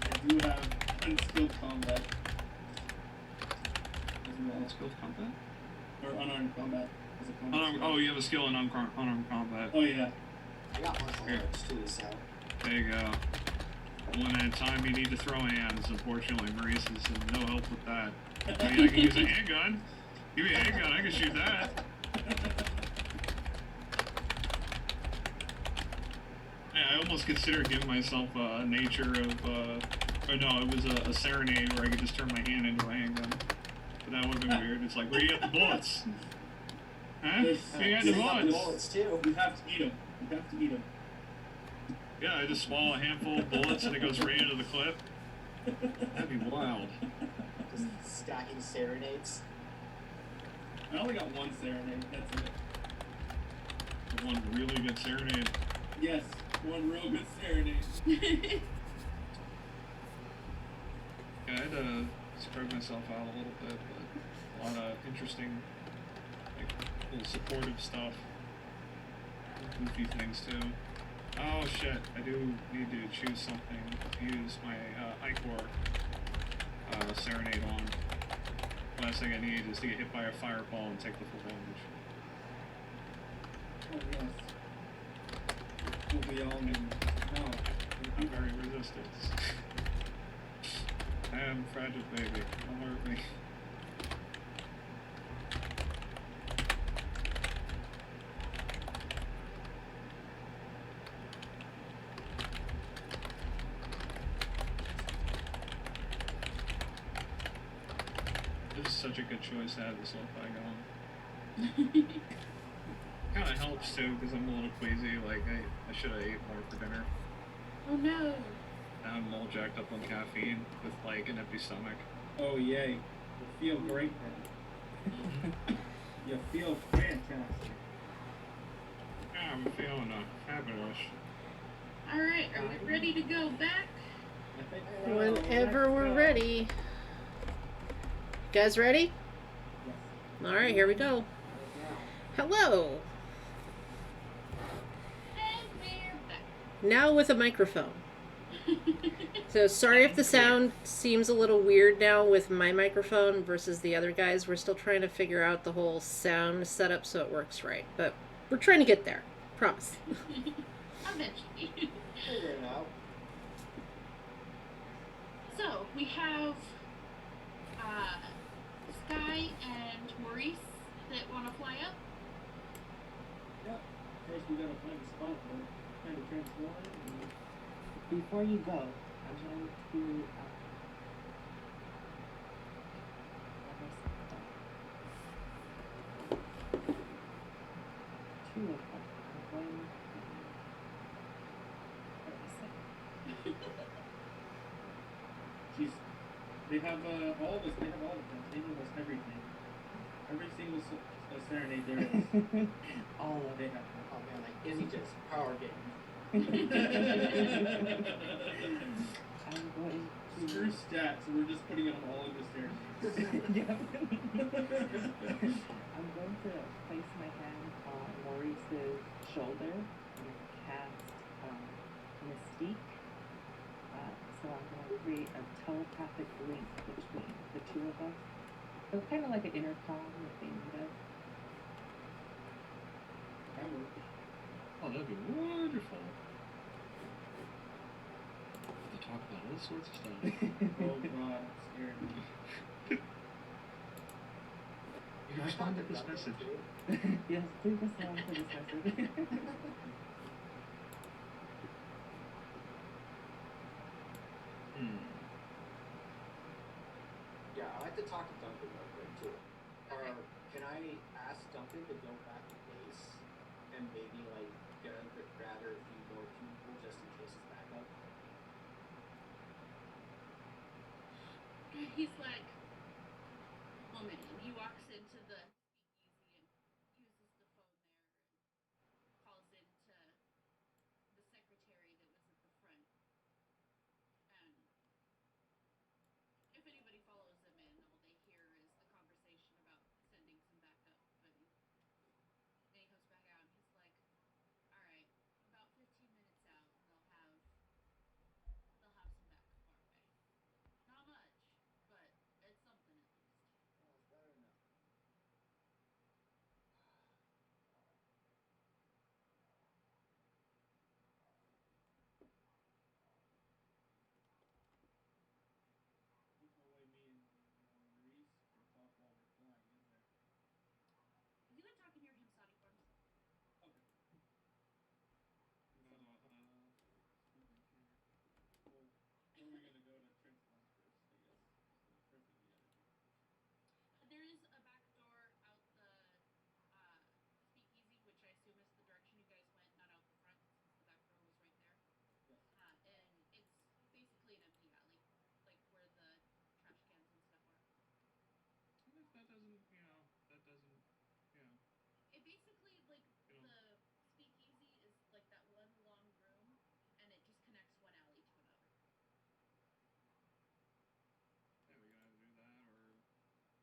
I do have unskilled combat. Unskilled combat? Or unarmed combat. As a combat Unarmed, skill. oh, you have a skill in unarmed combat. Oh, yeah. I got martial Here. arts too, so. There you go. One at a time you need to throw hands. Unfortunately, Maurice is no help with that. I mean, I can use a handgun. Give me a handgun, I can shoot that. Yeah, I almost considered giving myself a nature of, or no, it was a serenade where I could just turn my hand into a handgun. But that would have been weird. It's like, where you got the bullets? Huh? You got the They got bullets. bullets too. You have to eat them. You have to eat them. Yeah, I just swallow a handful of bullets and it goes right into the clip. That'd be wild. Just stacking serenades. I only got one serenade, that's it. One really good serenade. Yes, one real good serenade. Yeah, I had to spread myself out a little bit, but a lot of interesting, like, little supportive stuff. Goofy things too. Oh shit, I do need to choose something to use my Icor Serenade on. Last thing I need is to get hit by a fireball and take the full damage. Oh, yes. What we all need. No. I'm very resistant. I am a fragile baby. Don't hurt me. This is such a good choice to have this lo-fi going. Kind of helps too, because I'm a little queasy. Like, I should have ate more for dinner. Oh no. Now I'm all jacked up on caffeine with, like, an empty stomach. Oh, yay. You feel great then. You feel fantastic. Yeah, I'm feeling fabulous. Alright, are we ready to go back? I think we're Whenever we're ready. You guys ready? Yes. All right, here we go. Hello. And we're back. Now with a microphone. So sorry if the sound seems a little weird now with my microphone versus the other guys. We're still trying to figure out the whole sound setup so it works right. But we're trying to get there. Promise. Eventually. Figure it out. So, we have Sky and Maurice that want to fly up. Yep. First we gotta find a spot where kind of transform. Before you go, I'm going to two of them. I'm going Jeez. They have all of us. They have all of them. They give us everything. Every single serenade there is. all of They it. have Oh man, like Izzy just power getting. I'm going to Screw stats. We're just putting it on all of the stairs. Yep. I'm going to place my hand on Maurice's shoulder and cast Mystique. So I'm going to create a telepathic link between the two of us. So kind of like an intercom that they need of. would. Oh, that'd be wonderful. To talk about all sorts of stuff. Oh god, I'm scared. You respond to this message. Yes, please respond to this message. Yeah, I like to talk to Duncan real quick too. Okay. Or can I ask Duncan to go back to base and maybe like gather a few more people just in case it's back up? He's like, woman, and he walks into the speakeasy and uses the phone there and calls into the secretary that was at the front. And if anybody follows him in, all they hear is the conversation about sending some backup. But then he comes back out and he's like, all right, about 15 minutes out, they'll have some backup our way. Not much, but it's something at least. Oh, it's better than nothing. There's no way me and Maurice can talk while we're flying in there. You can talk in your Himsadi forms. Okay. No, Well, where are we gonna go to transplant first, I guess? Printing the energy. There is a back door out the speakeasy, which I assume is the direction you guys went, not out the front, since the back door was right there. Yes. And it's basically an empty alley, like where the trash cans and stuff are. that doesn't, It basically, like, You know. the speakeasy is like that one long room, and it just connects one alley to another. Yeah, we're gonna have to do that, or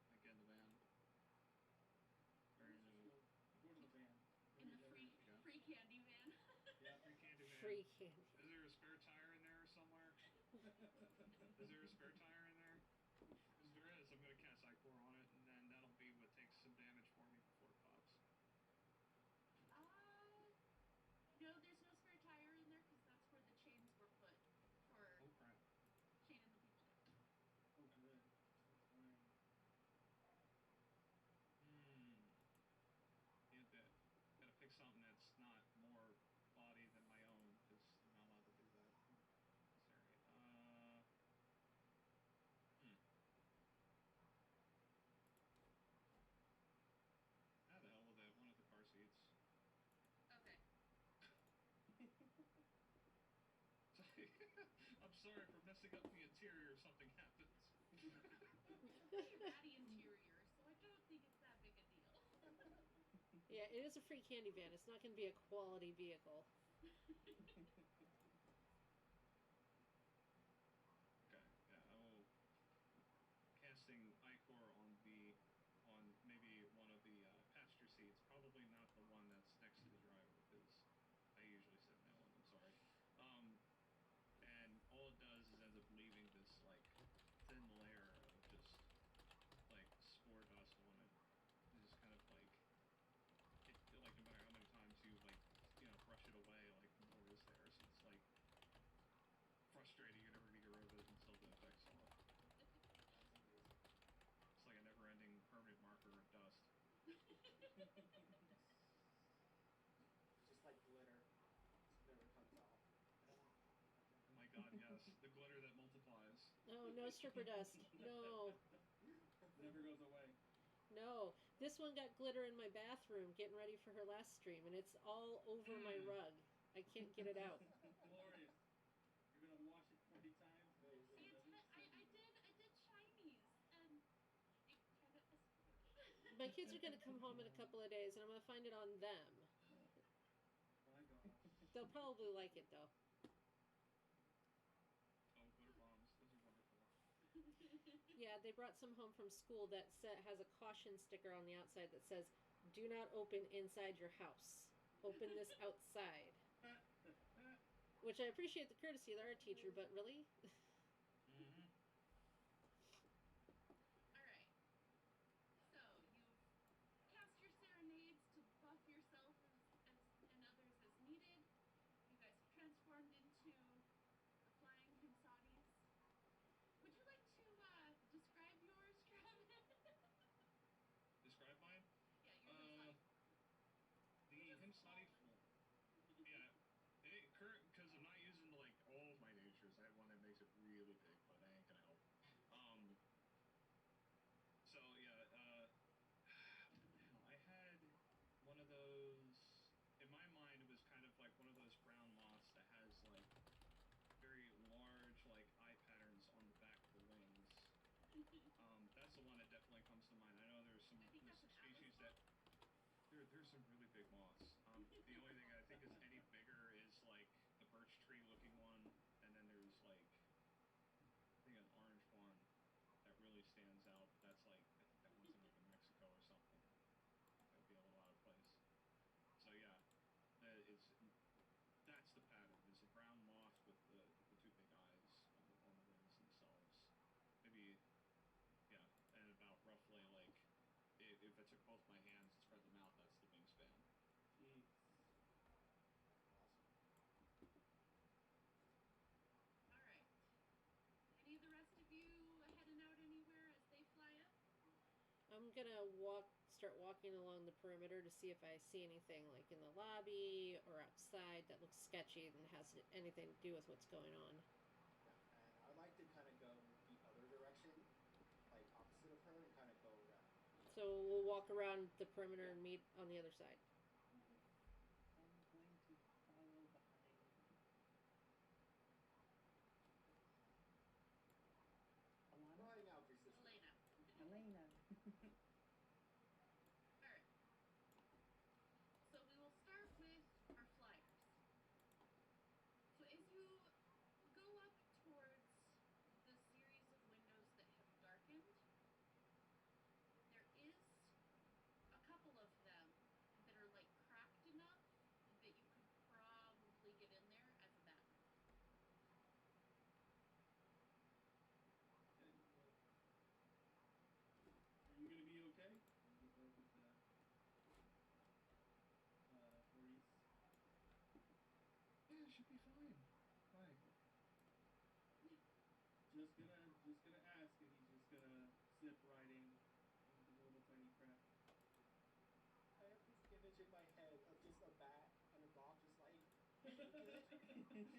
like get in the van. Or Let's just go to the van. In the free candy van. Yeah, free candy van. Free candy. Is there a spare tire in there somewhere? Is there a spare tire in there? Because there is, I'm gonna cast Icor on it, and then that'll be what takes some damage for me before it pops. No, there's no spare tire in there because that's where the chains were put for Oh crap. chaining the people down. Oh, good. That's fine. Gotta pick something that's not more body than my own, because I'm not allowed to do that. Sorry. How the hell with that? One of the car seats. Okay. I'm sorry for messing up the interior if something happens. Pretty ratty interior, so I don't think it's that big a deal. Yeah, it is a free candy van. It's not going to be a quality vehicle. Okay, yeah, I will casting Icor on maybe one of the passenger seats, probably not the one that's next to the driver, because I usually sit in that one, I'm sorry. And all it does is ends up leaving this like thin layer of just like spore dust on it. It's just kind of like no matter how many times you brush it away, like more is there. So it's like frustrating. You're never gonna get rid of it until the effect's off. It's like a never-ending permanent marker of dust. Just like glitter. It never comes off. Oh my god, yes. The glitter that multiplies. No, no stripper dust. No. Never goes away. No. This one got glitter in my bathroom getting ready for her last stream, and it's all over my rug. I can't get it out. Glorious. You're gonna wash it 40 times. I did shinies, and it kind of. My kids are going to come home in a couple of days, and I'm going to find it on them. My gosh. They'll probably like it, though. Oh, glitter bombs. Those are wonderful. Yeah, they brought some home from school that has a caution sticker on the outside that says, "Do not open inside your house. Open this outside." Which I appreciate the courtesy of the art teacher, but really? Mm-hmm. Alright. So, you've cast your serenades to buff yourself as There's some really big moths. The only thing I think is any bigger is like the birch tree looking one, and then there's like I think an orange one that really stands out. That's like I think that one's in like Mexico or something. That would be a little out of place. So yeah, that's the pattern. It's a brown moth with the two big eyes on the wings themselves. Maybe yeah, and about roughly like. If I took both my hands and spread them out, that's the wingspan. Jeez. All right. Any of the rest of you heading out anywhere as they fly up? I'm gonna start walking along the perimeter to see if I see anything like in the lobby or outside that looks sketchy and has anything to do with what's going on. Yeah, and I'd like to kind of go the other direction, like opposite of her, and kind of go around. So we'll walk around the perimeter and meet on the other side. I'm going to follow behind. Alana? Right now, your sister. Elena. Elena. All right. So we will start with our flyers. So as you go up towards the series of windows that have darkened, there is a couple of them that are like cracked enough that you could probably get in there as a bathroom. Okay, well, are you gonna be okay? You go with the Maurice. Yeah, it should be fine. Fine. Just gonna ask, and he's just gonna zip right in into the little tiny crack. I have this image in my head of just a bat and a dog just like, good? Yeah,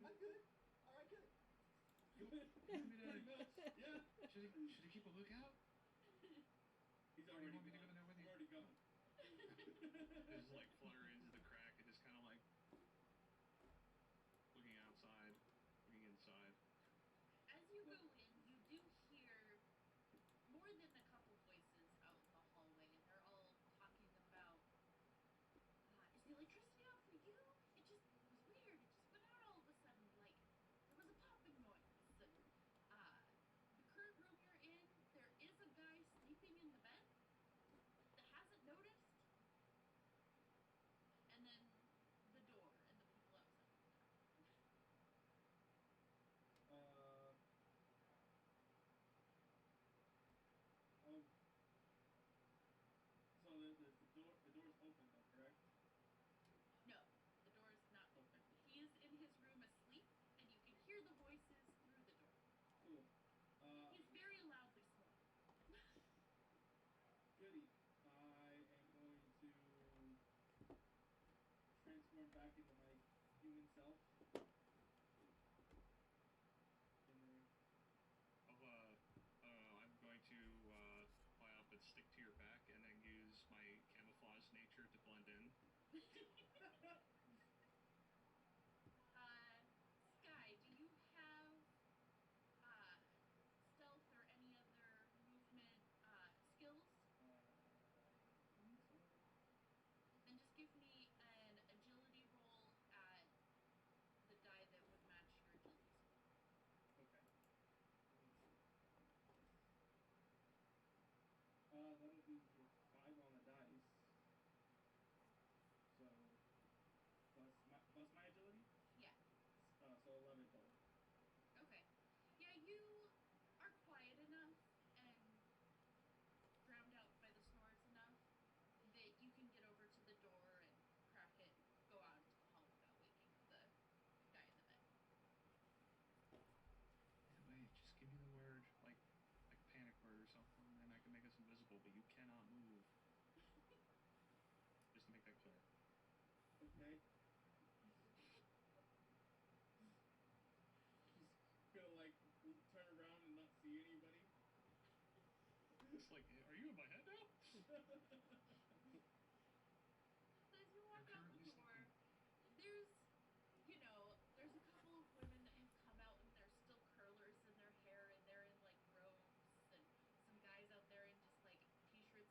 I'm good. All right, good. You want me Pretty to? much, yeah. Should I keep a lookout? He's Or already you want me to gone. go in there with He's you? already gone. Just like flutter into the crack and just kind of like looking outside, looking inside. As you go in, you do hear more than a couple voices out in the hallway, and they're all talking about, is the electricity out for you? It was weird. It just went out all of a sudden, like, there was a popping noise. And, the current room you're in, there is a guy sleeping in the bed that hasn't noticed. And then the door and the people outside. So the door's open though, correct? No, the door is not open. He is in his room asleep, and you can hear the voices through the door. Cool. He's very loudly snoring. Goody. I am going to transform back into my human self. I don't know, I'm going to fly up and stick to your back and then use my camouflage nature to blend in. Sky, do you have stealth or any other movement skills? Then just give me an agility roll at the die that would match your agility score. Okay. That'll be 5 on the dice. So plus my agility? Yeah. So 11 total. Okay. Yeah, you are quiet enough and drowned out by the snores enough that you can get over to the door and crack it, go out into the hall without waking the guy in the bed. Wait, just give me the word, like panic word or something, and I can make us invisible, but you cannot move. Just to make that clear. Okay. He's gonna like turn around and not see anybody. It's like, are you in my head now? So as you walk out the door, there's a couple of women that have come out and they're still curlers in their hair and they're in like robes, and some guys out there in just like t-shirts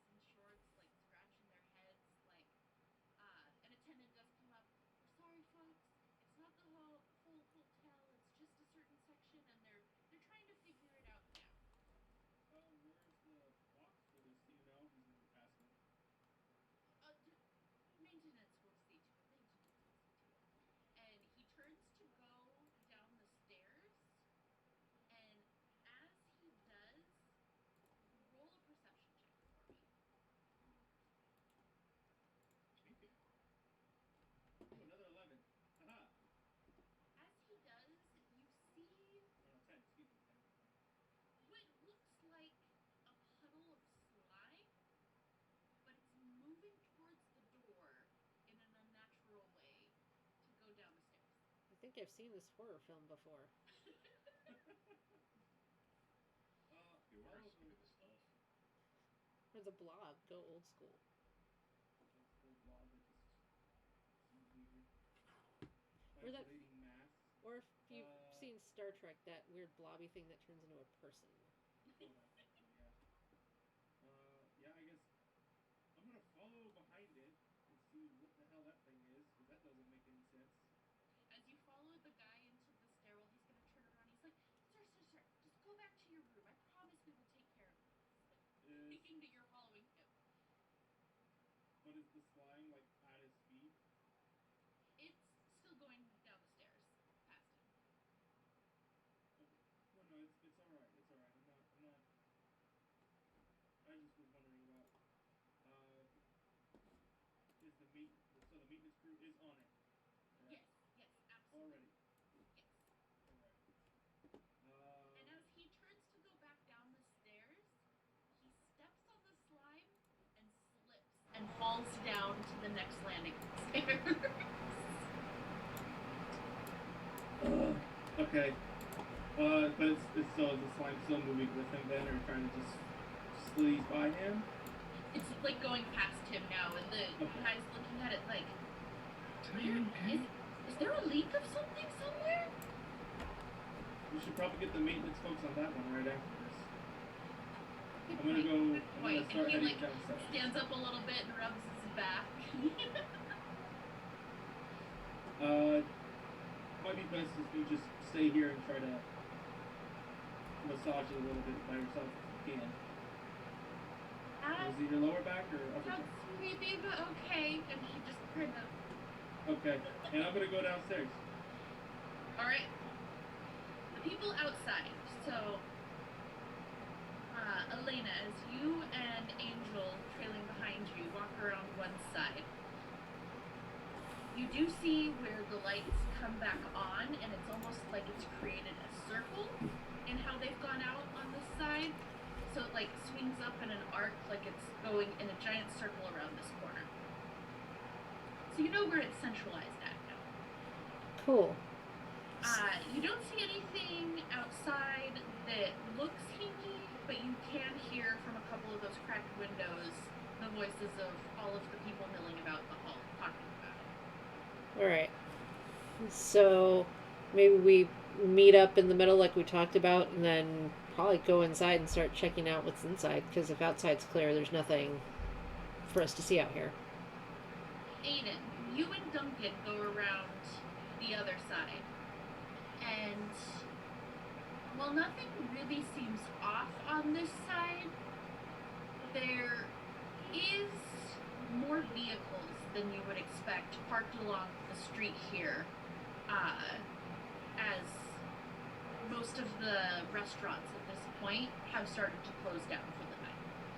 think I've seen this horror film before. You are Probably. some of the stuff. Or The Blob. Go old school. That's the blog that just seems weird. Or that- Isolating mass. Or if you've seen Star Trek, that weird blobby thing that turns into a person. Oh, yeah. Yeah, I guess I'm gonna follow behind it and see what the hell that thing is, because that doesn't make any sense. As you follow the guy into the stairwell, he's gonna turn around. He's like, "Sir, just go back to your room. I promise we will take care of this." Thinking that you're following him. But is the slime like at his feet? It's still going down the stairs past him. Okay. No, it's all right. It's all right. I'm not. I just was wondering about. Is the maintenance crew is on it? Correct? Yes, absolutely. Already. Yes. All right. And as he turns to go back down the stairs, he steps on the slime and slips and falls down to the next landing stairs. Okay. But it's still the slime still moving with him then, or trying to just sleaze by him? It's like going past him now, and the guy's looking at it like, is there a leak of something somewhere? We should probably get the maintenance folks on that one right after this. Good I'm gonna point, go. good I'm point. gonna start And he heading like downstairs. stands up a little bit and rubs his back. Might be best if you just stay here and try to massage it a little bit by yourself if you can. Is it your lower back or upper back? That's maybe, but okay. And he just kind of. Okay, and I'm gonna go downstairs. All right. The people outside. So, Elena, as you and Angel trailing behind you walk around one side, you do see where the lights come back on, and it's almost like it's created a circle in how they've gone out on this side. So it like swings up in an arc, like it's going in a giant circle around this corner. So you know where it's centralized at now. Cool. You don't see anything outside that looks hinky, but you can hear from a couple of those cracked windows the voices of all of the people milling about the hall talking about it. All right. So maybe we meet up in the middle like we talked about, and then probably go inside and start checking out what's inside, because if outside's clear, there's nothing for us to see out here. Aiden, you and Duncan go around the other side, and while nothing really seems off on this side, there is more vehicles than you would expect parked along the street here, as most of the restaurants at this point have started to close down for the night.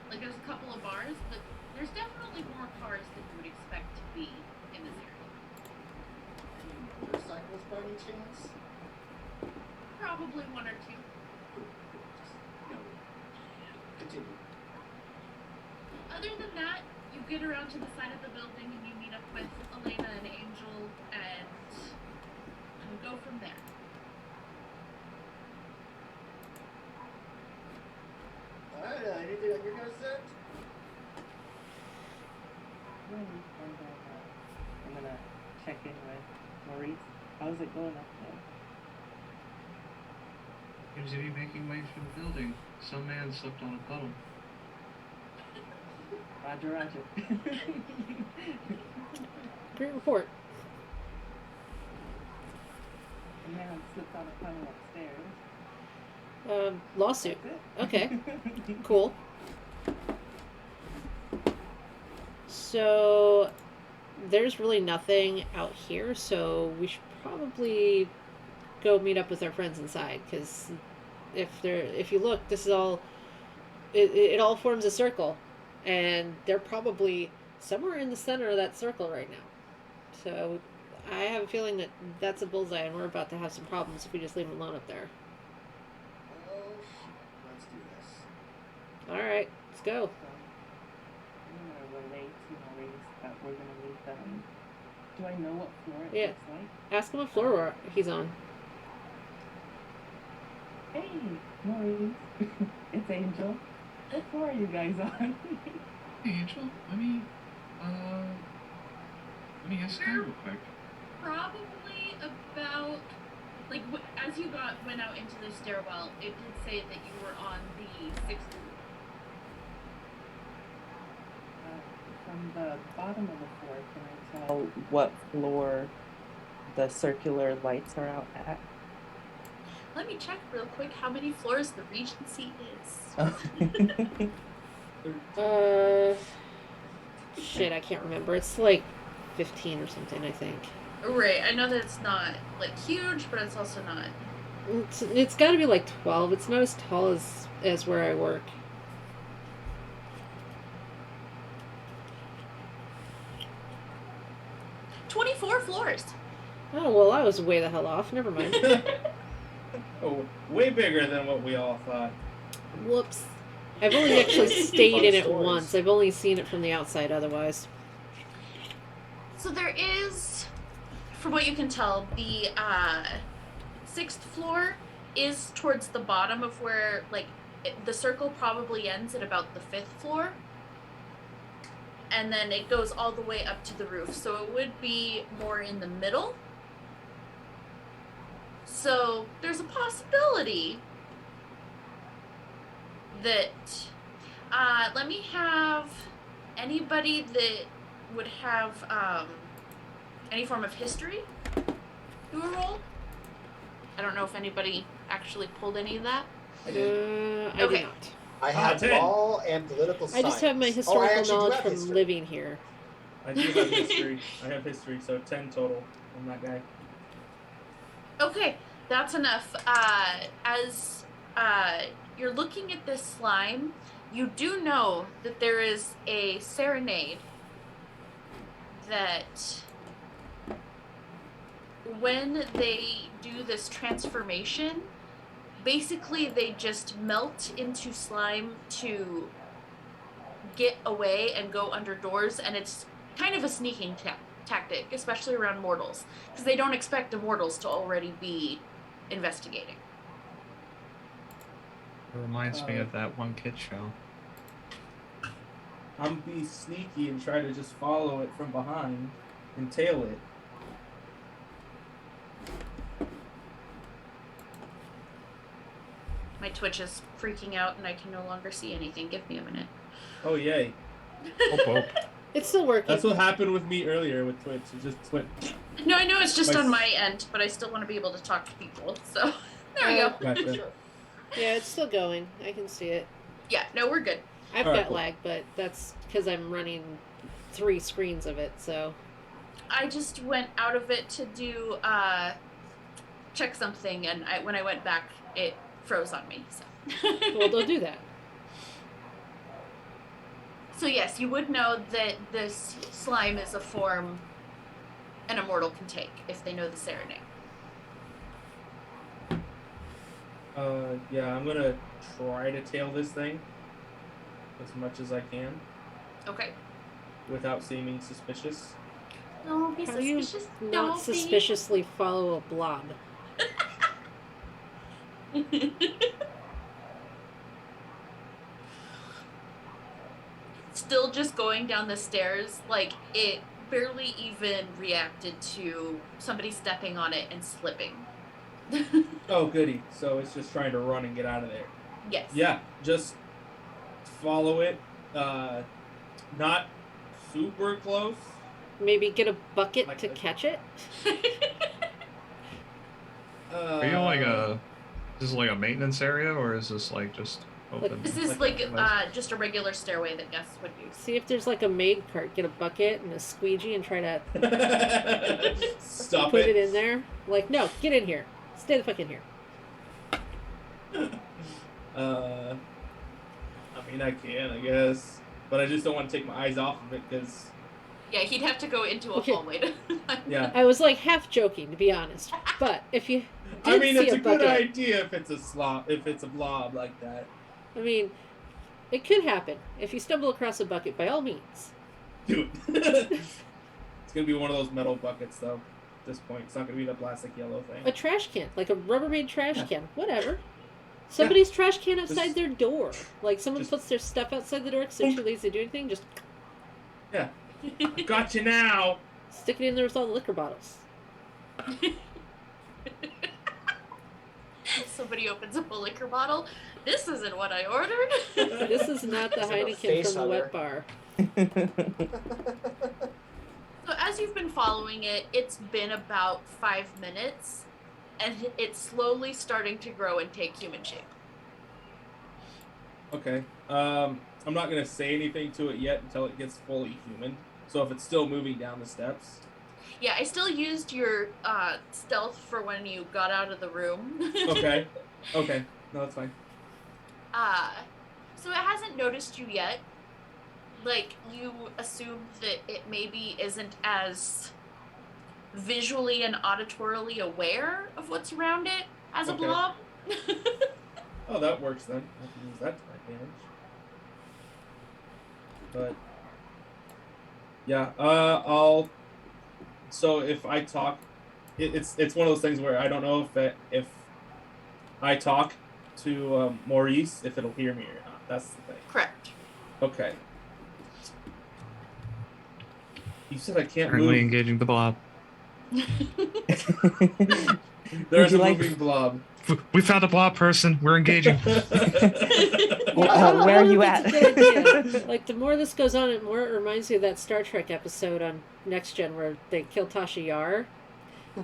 Like, there's a couple of bars, but there's definitely more cars than you would expect to be in this area. Motorcycles by any chance? Probably one or two. Continue. Other than that, you get around to the side of the building and you meet up with Elena and Angel, and you go from there. Alright, anything on your guys' end? I'm gonna check in with Maurice. How's it going up there? Seems to be making way for the building. Some man slipped on a puddle. Roger, roger. Great report. A man slipped on a puddle upstairs. Lawsuit. That's it. Okay. Cool. So there's really nothing out here, so we should probably go meet up with our friends inside, because if you look, this is all it all forms a circle, and they're probably somewhere in the center of that circle right now. So I have a feeling that that's a bullseye, and we're about to have some problems if we just leave them alone up there. Oh shit, let's do this. All right, let's go. So I'm gonna relate to Maurice that we're gonna meet them Do I know what floor it Yeah. looks like? Ask him what floor he's on. Hey, Maurice. It's Angel. What floor are you guys on? Hey, Angel, let me ask you real quick. Probably about like as you went out into the stairwell, it did say that you were on the 6th floor. From the bottom of the floor, can I tell what floor the circular lights are out at? Let me check real quick how many floors the Regency is. Shit, I can't remember. It's like 15 or something, I think. Right, I know that it's not like huge, but it's also not. It's got to be like 12. It's not as tall as where I work. "24 floors." Oh, well, I was way the hell off. Never mind. Oh, way bigger than what we all thought. Whoops. I've only actually stayed in it Stories. once. I've only seen it from the outside otherwise. So there is, from what you can tell, the 6th floor is towards the bottom of where, like, the circle probably ends at about the 5th floor. And then it goes all the way up to the roof. So it would be more in the middle. So there's a possibility that, let me have anybody that would have any form of history do a roll. I don't know if anybody actually pulled any of that. I Okay. do not. I have 10. law and political I science. just have my I historical actually do knowledge have from history. living here. I do have history. I have history, so 10 total on that guy. Okay, that's enough. As you're looking at this slime, you do know that there is a serenade that when they do this transformation, basically they just melt into slime to get away and go under doors, and it's kind of a sneaking tactic, especially around mortals, because they don't expect Immortals to already be investigating. It reminds me of that one kid show. I'm be sneaky and try to just follow it from behind and tail it. My Twitch is freaking out and I can no longer see anything. Give me a minute. Oh, yay. Hope. It's still working. That's what happened with me earlier with Twitch. It just went. No, I know it's just My- on my end, but I still want to be able to talk to people. So there we go. Gotcha. Yeah, it's still going. I can see it. Yeah, no, we're good. I've Alright, got cool. lag, but that's because I'm running 3 screens of it, so. I just went out of it to do check something, and when I went back, it froze on me. So. Well, don't do that. So yes, you would know that this slime is a form an immortal can take if they know the serenade. Yeah, I'm gonna try to tail this thing as much as I can Okay. without seeming suspicious. Don't be How do you suspicious. not Don't suspiciously follow a blob? be. Still just going down the stairs, like it barely even reacted to somebody stepping on it and slipping. Oh, goody. So it's just trying to run and get out of there. Yes. Yeah, just follow it. Not super close. Maybe get a bucket Like to this. catch it? Are you like is this like a maintenance area, or is this like just open? This is Like like just a regular stairway that guests would use. See if there's like a maid cart. Get a bucket and a squeegee and try to Stop put it in there. Like, no, get in here. Stay the fuck in here. I mean, I can, I guess, but I just don't want to take my eyes off of it because, Yeah, he'd have to go into a Okay. hallway to. yeah. I was like half joking, to be honest. But if you did I mean, see it's a good bucket, idea if it's a blob like that. I mean, it could happen. If you stumble across a bucket, by all means. Dude, it's gonna be one of those metal buckets though. At this point, it's not gonna be the plastic yellow thing. A trash can, like a Rubbermaid trash can, whatever. Somebody's trash can outside Just- their door. Like someone just- puts their stuff outside the door because they're too lazy to do anything. Just Yeah. Got you now. stick it in there with all the liquor bottles. Somebody opens up a liquor bottle. This isn't what I ordered. This is not the Is it a Heineken face from the wet hugger? bar. So as you've been following it, it's been about 5 minutes, and it's slowly starting to grow and take human shape. Okay. I'm not gonna say anything to it yet until it gets fully human. So if it's still moving down the steps. Yeah, I still used your stealth for when you got out of the room. Okay. Okay. No, that's fine. So it hasn't noticed you yet. Like, you assume that it maybe isn't as visually and auditorily aware of what's around it as a Okay. blob. Oh, that works then. I can use that to my advantage. But yeah, I'll. So if I talk, it's one of those things where I don't know if I talk to Maurice, if it'll hear me or not. That's the thing. Correct. Okay. You said I can't Currently move. engaging the blob. There's a Would you like- moving blob. We found a blob person. We're engaging. Well, I don't know- where I are don't you know at? if it's a good idea. Like, the more this goes on, the more it reminds me of that Star Trek episode on Next Gen where they kill Tasha Yar.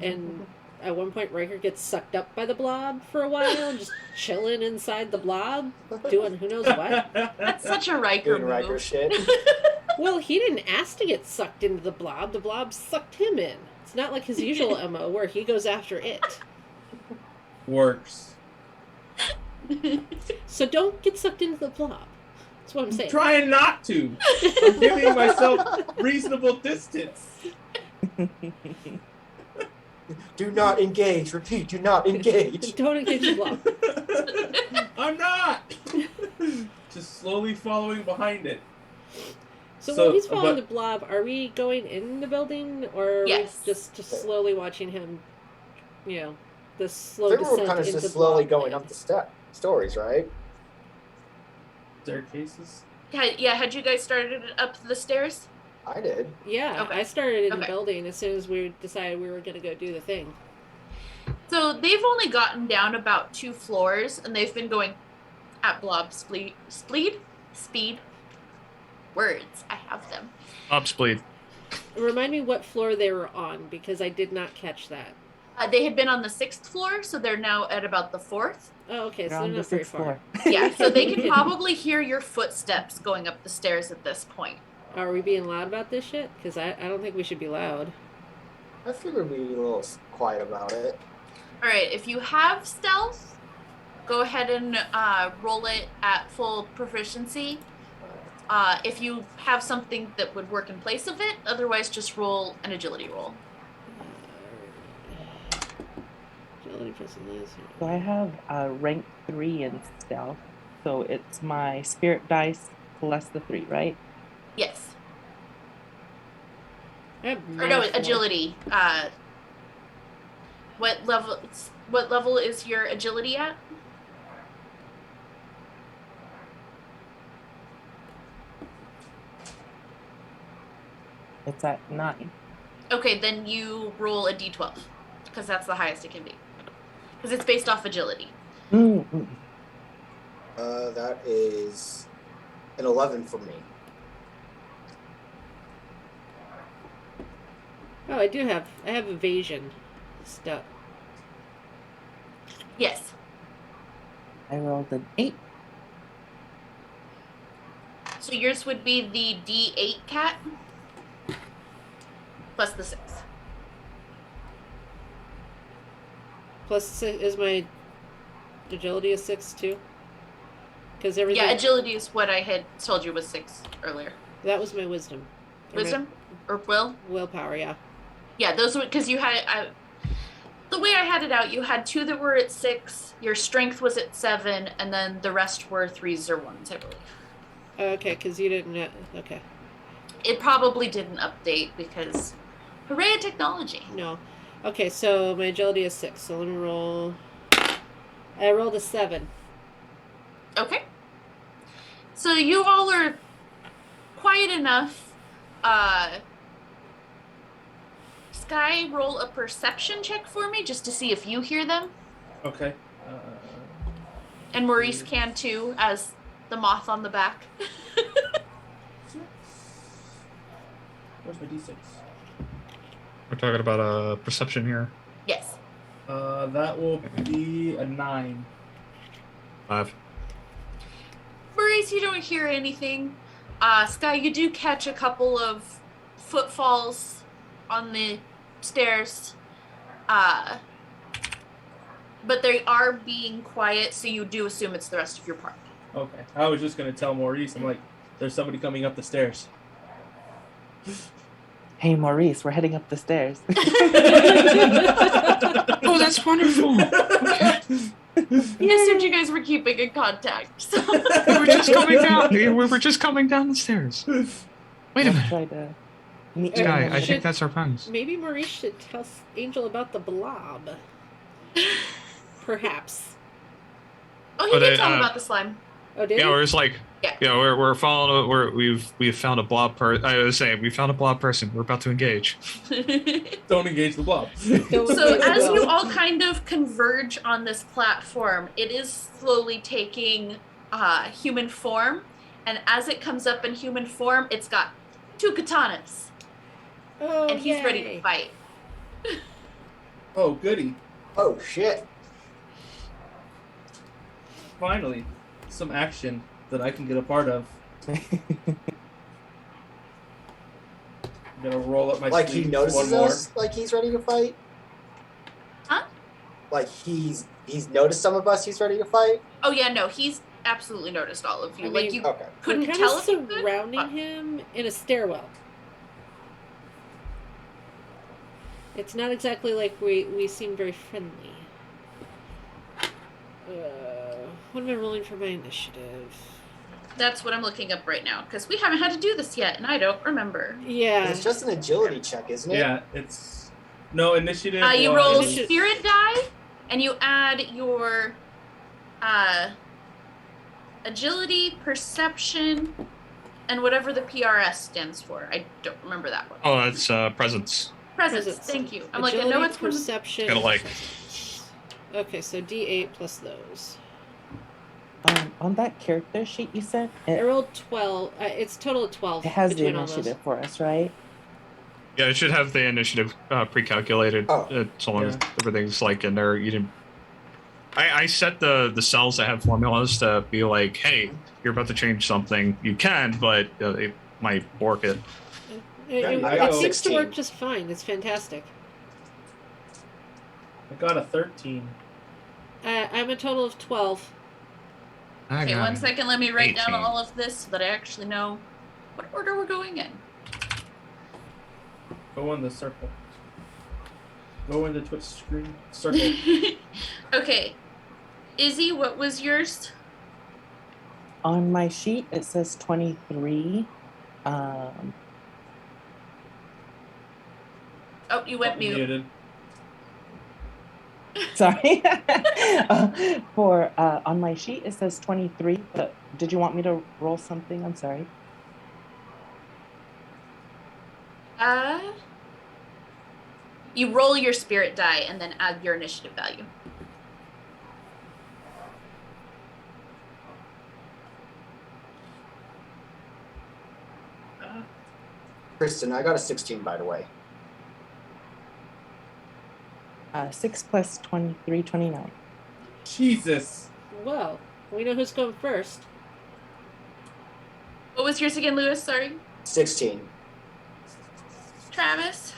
And at one point, Riker gets sucked up by the blob for a while and just chilling inside the blob, doing who knows what. That's such a Riker Doing Riker move. shit. Well, he didn't ask to get sucked into the blob. The blob sucked him in. It's not like his usual MO where he goes after it. Works. So don't get sucked into the blob. That's what I'm saying. Trying not to. I'm giving myself reasonable distance. Do not engage. Repeat, do not engage. Don't engage the blob. I'm not. Just slowly following behind it. So, So, while he's following but- the blob, are we going in the building, or are Yes. we just slowly watching him? You know, the I slow think descent we're kind of into just slowly blob going land. up the stories, right? Staircases. Yeah, had you guys started up the stairs? I did. Yeah, Okay. I started in the Okay. building as soon as we decided we were going to go do the thing. So they've only gotten down about 2 floors, and they've been going at blob speed. Words, I have them. Upspleed. Remind me what floor they were on, because I did not catch that. They had been on the 6th floor, so they're now at about the 4th. Oh, okay, so Around they're the not very 6th far. floor. Yeah, so they can probably hear your footsteps going up the stairs at this point. Are we being loud about this shit? Because I don't think we should be loud. I figured we'd be a little quiet about it. All right, if you have stealth, go ahead and roll it at full proficiency. If you have something that would work in place of it, otherwise just roll an agility roll. Agility plus this. So I have rank 3 in stealth. So it's my spirit dice plus the 3, right? Yes. I have Or no, -4. agility. What level is your agility at? It's at 9. Okay, then you roll a d12 because that's the highest it can be. Because it's based off agility. Mm-mm. That is an 11 for me. Oh, I have evasion stuff. Yes. I rolled an 8. So yours would be the d8 cat plus the 6. Plus, is my agility a 6 too? Because everything. Yeah, agility is what I had told you was 6 earlier. That was my wisdom. Or my Wisdom or will? willpower, yeah. Yeah, those were because you had. The way I had it out, you had 2 that were at 6. Your strength was at 7, and then the rest were 3s or 1s, I believe. Okay, because you didn't. Okay. It probably didn't update because Hooray, technology. No. Okay, so my agility is 6. So let me roll. I rolled a 7. Okay. So you all are quiet enough. Sky, roll a perception check for me just to see if you hear them. Okay. And Maurice can too, as the moth on the back. Where's my D6? We're talking about perception here. Yes. That will be a 9. 5. Maurice, you don't hear anything. Sky, you do catch a couple of footfalls on the stairs. But they are being quiet, so you do assume it's the rest of your party. Okay. I was just gonna tell Maurice, I'm like, there's somebody coming up the stairs. Hey, Maurice, we're heading up the stairs. Oh, that's wonderful. Okay. I assumed you guys were keeping in contact. So. We were just coming down. We were just coming down the stairs. Wait a minute. Try to meet you. Guy, I think that's our friends. Maybe Maurice should tell Angel about the blob. Perhaps. Oh, he did tell me about the slime. Oh, did Yeah, he? we're just like, Yeah. we're following. We've found a blob person. I was saying we found a blob person. We're about to engage. Don't engage the blob. So as you all kind of converge on this platform, it is slowly taking human form, and as it comes up in human form, it's got 2 katanas, Oh, and he's ready to yay. fight. Oh, goody. Oh shit. Finally, some action that I can get a part of. I'm gonna roll up my Like he sleeves notices one more. us, like he's ready to fight. Huh? Like he's noticed some of us. He's ready to fight. Oh yeah, no, he's absolutely noticed all of you. I Like mean, you Okay. couldn't We're kind tell of if you could. surrounding him in a stairwell. It's not exactly like we seem very friendly. What am I rolling for my initiative? That's what I'm looking up right now because we haven't had to do this yet, and I don't remember. Yeah. It's just an agility check, isn't it? Yeah, it's no initiative. You roll was- spirit die, and you add your agility, perception, and whatever the PRS stands for. I don't remember that one. Oh, that's presence. Presence. Thank you. I'm Agility, like, I know it's perception. Kinda like- Okay, so D8 plus those. On that character sheet you sent, I it rolled 12. It's total of 12. has the between all those. initiative for us, right? Yeah, it should have the initiative pre-calculated. Oh. So long as Yeah. everything's like in there. You didn't. I set the cells that have formulas to be like, hey, you're about to change something. You can, but it might bork it. It, I it got seems to 16. work just fine. It's fantastic. I got a 13. I'm a total of 12. I Okay, got one it. second. Let me write down 18. all of this so that I actually know what order we're going in. Go in the circle. Go in the Twitch screen circle. Okay. Izzy, what was yours? On my sheet, it says 23. Oh, you went mute. Muted. Sorry. On my sheet, it says 23. But did you want me to roll something? I'm sorry. You roll your spirit die and then add your initiative value. Kristen, I got a 16, by the way. 6 plus 23, 29. Jesus. Well, we know who's going first. What was yours again, Lewis? Sorry. 16. Travis?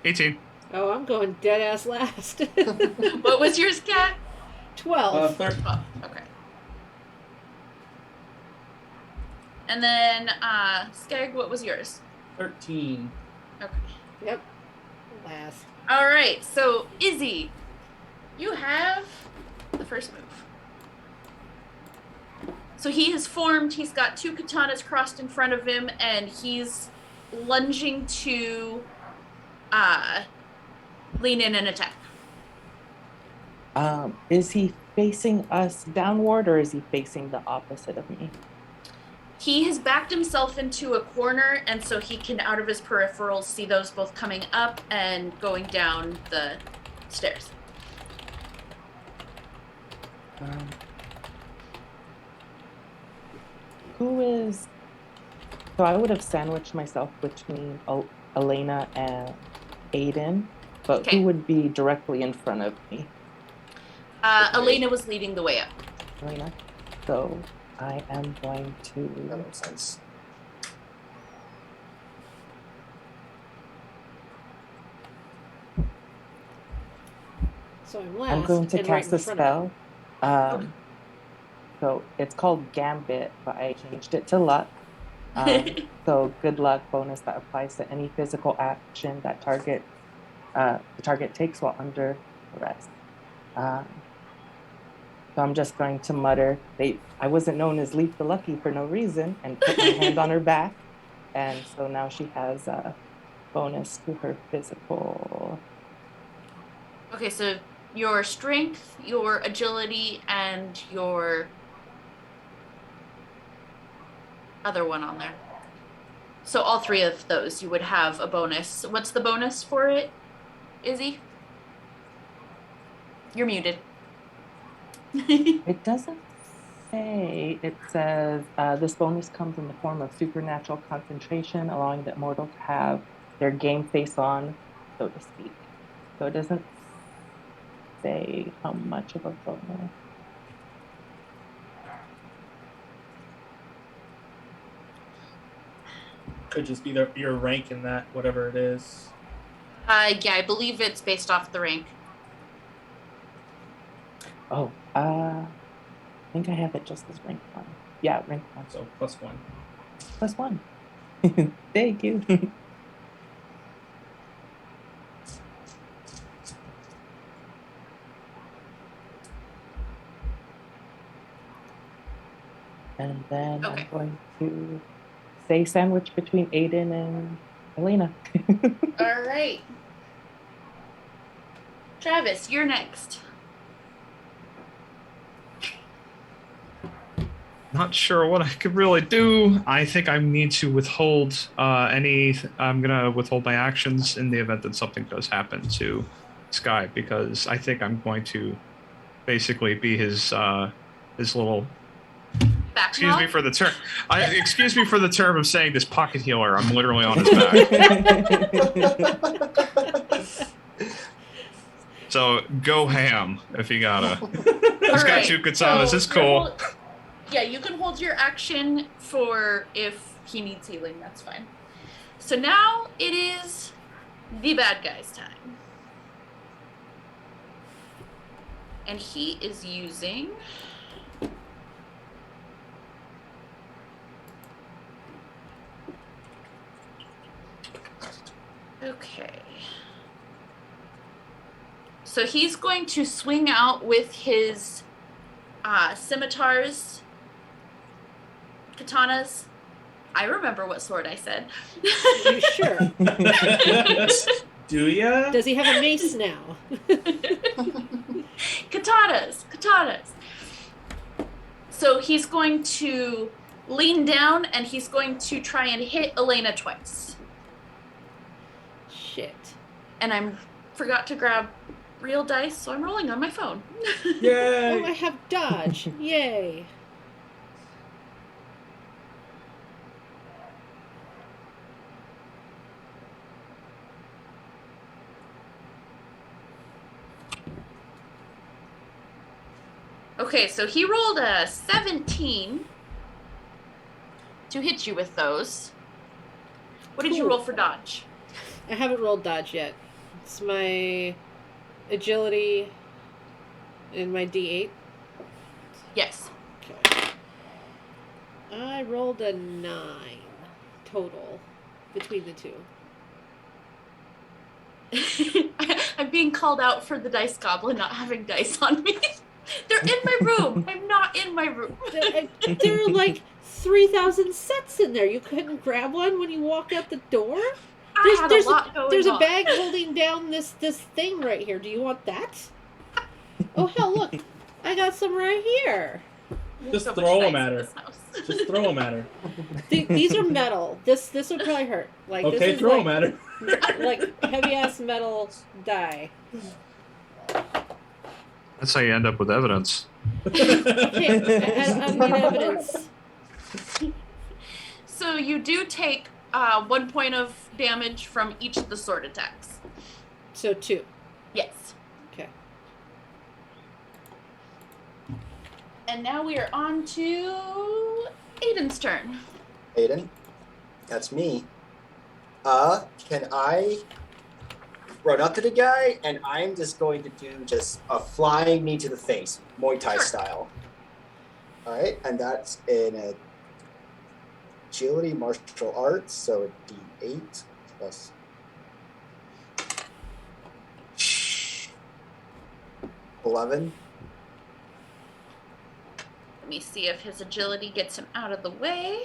18. Oh, I'm going dead ass last. What was yours, Kat? 12. 13. Oh, okay. And then, Skag, what was yours? 13. Okay. Yep. Last. All right. So, Izzy, you have the first move. So he has formed. He's got 2 katanas crossed in front of him, and he's lunging to lean in and attack. Is he facing us downward or is he facing the opposite of me? He has backed himself into a corner, and so he can, out of his peripherals, see those both coming up and going down the stairs. Who is... So I would have sandwiched myself between Elena and Aiden, but Okay. who would be directly in front of me? Elena was leading the way up. Elena? So I am going That to... makes sense. So I'm last. I'm going to and right cast in a front of spell. So it's called Gambit, but I changed it to Luck. So good luck bonus that applies to any physical action that the target takes while under arrest. So I'm just going to mutter, I wasn't known as Leaf the Lucky for no reason, and put my hand on her back. And so now she has a bonus to her physical. Okay, so your strength, your agility, and your other one on there. So all three of those, you would have a bonus. What's the bonus for it, Izzy? You're muted. It doesn't say. It says this bonus comes in the form of supernatural concentration, allowing the Immortal to have their game face on, so to speak. So it doesn't say how much of a bonus. Could just be your rank in that, whatever it is. Yeah, I believe it's based off the rank. Oh, I think I have it just as rank 1. Yeah, rank 1. So +1. +1. Thank you. And then Okay. I'm going to say sandwich between Aiden and Elena. All right. Travis, you're next. Not sure what I could really do. I think I need to withhold I'm gonna withhold my actions in the event that something does happen to Sky, because I think I'm going to basically be his little. Back Excuse me knock? for the term. Excuse me for the term of saying this pocket healer. I'm literally on his back. So go ham if you gotta. He's got 2 katanas. It's cool. Yeah, you can hold your action for if he needs healing. That's fine. So now it is the bad guy's time. And he is using... Okay. So he's going to swing out with his scimitars, katanas. I remember what sword I said. You sure? Do ya? Does he have a mace now? Katanas. So he's going to lean down and he's going to try and hit Elena twice. Shit. And I forgot to grab real dice, so I'm rolling on my phone. Yay! Oh, I have dodge. Yay. Okay, so he rolled a 17 to hit you with those. What did you Cool. roll for dodge? I haven't rolled dodge yet. It's my agility and my D8. Yes. Okay. I rolled a 9 total between the two. I'm being called out for the dice goblin not having dice on me. They're in my room. I'm not in my room. There are like 3,000 sets in there. You couldn't grab one when you walked out the door? I had a lot going there's a on. bag holding down this thing right here. Do you want that? Oh hell, look! I got some right here. Just So much throw 'em dice at in her. this house. Just throw them at her. These are metal. This would probably hurt. Like Okay, this is throw like, them at her. like heavy ass metal die. That's how you end up with evidence. Okay, I need evidence. So you do take 1 point of damage from each of the sword attacks. So 2. Yes. Okay. And now we are on to Aiden's turn. Aiden, that's me. Can I run up to the guy and I'm just going to do just a flying knee to the face, Muay Thai Sure. style. All right, and that's in agility martial arts, so a D8 plus 11. Let me see if his agility gets him out of the way.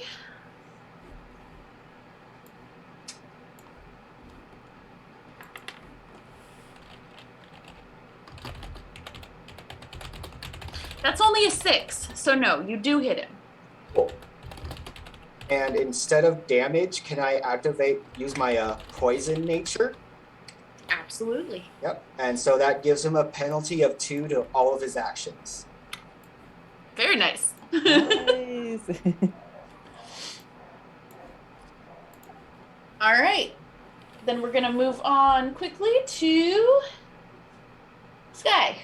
That's only a 6, so no, you do hit him. Cool. And instead of damage, can I use my poison nature? Absolutely. Yep. And so that gives him a penalty of 2 to all of his actions. Very nice. Nice. All right. Then we're going to move on quickly to Sky.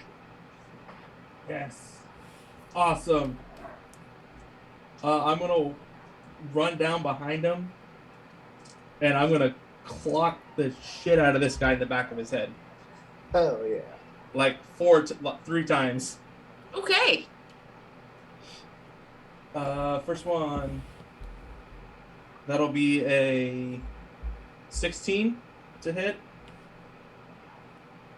Yes. Awesome. I'm gonna run down behind him, and I'm gonna clock the shit out of this guy in the back of his head, Oh, yeah. like 3 times. Okay. First one. That'll be a 16 to hit.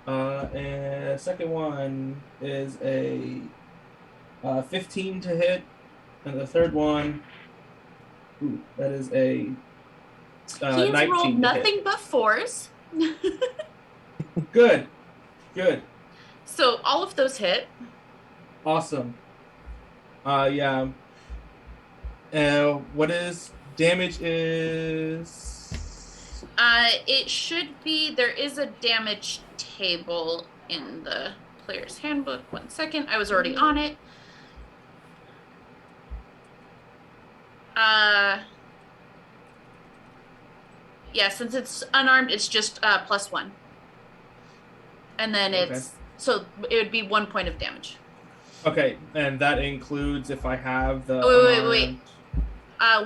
And second one is a 15 to hit, and the third one, that is a He's 19 rolled to nothing but 4s. hit. Good. So all of those hit. Awesome. Yeah. What is damage is? It should be, there is a damage table in the player's handbook. 1 second, I was already on it. Yeah, since it's unarmed, it's just +1. And then it's, so it would be 1 point of damage. Okay, and that includes if I have the. Wait.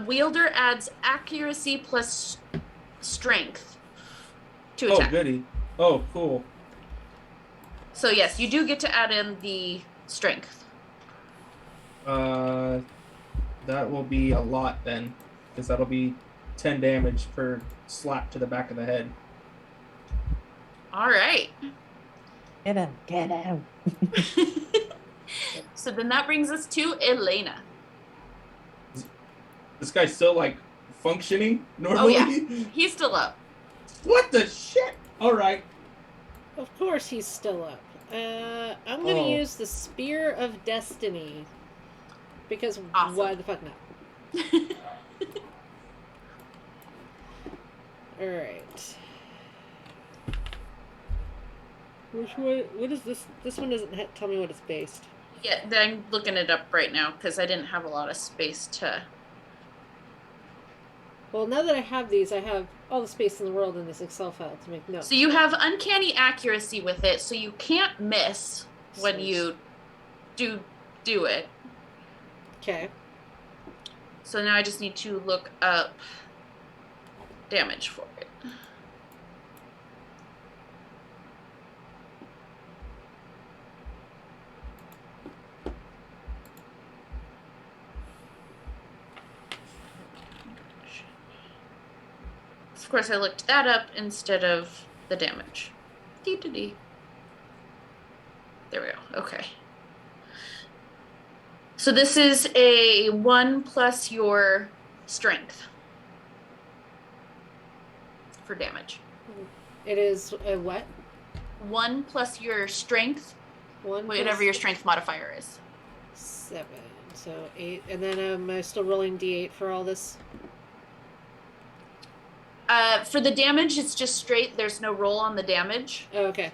Wielder adds accuracy plus strength to attack. Oh, goody. Oh, cool. So yes, you do get to add in the strength. That will be a lot then, because that'll be 10 damage per slap to the back of the head. All right. Get him. So then that brings us to Elena. This guy's still like functioning Oh normally. yeah, he's still up. What the shit? All right. Of course he's still up. I'm gonna Oh. use the Spear of Destiny. Because Awesome. why the fuck not? Alright. Which one? What is this? This one doesn't tell me what it's based. Yeah, I'm looking it up right now because I didn't have a lot of space to. Well, now that I have these, I have all the space in the world in this Excel file to make notes. So you have uncanny accuracy with it, so you can't miss when you do it. Okay. So now I just need to look up damage for it. Of course, I looked that up instead of the damage. Dee-dee-dee. There we go. Okay. So this is a 1 plus your strength. for damage. It is a what? 1 plus your strength, One whatever plus your strength modifier is. 7, so 8, and then am I still rolling d8 for all this? For the damage, it's just straight. There's no roll on the damage. Oh, okay.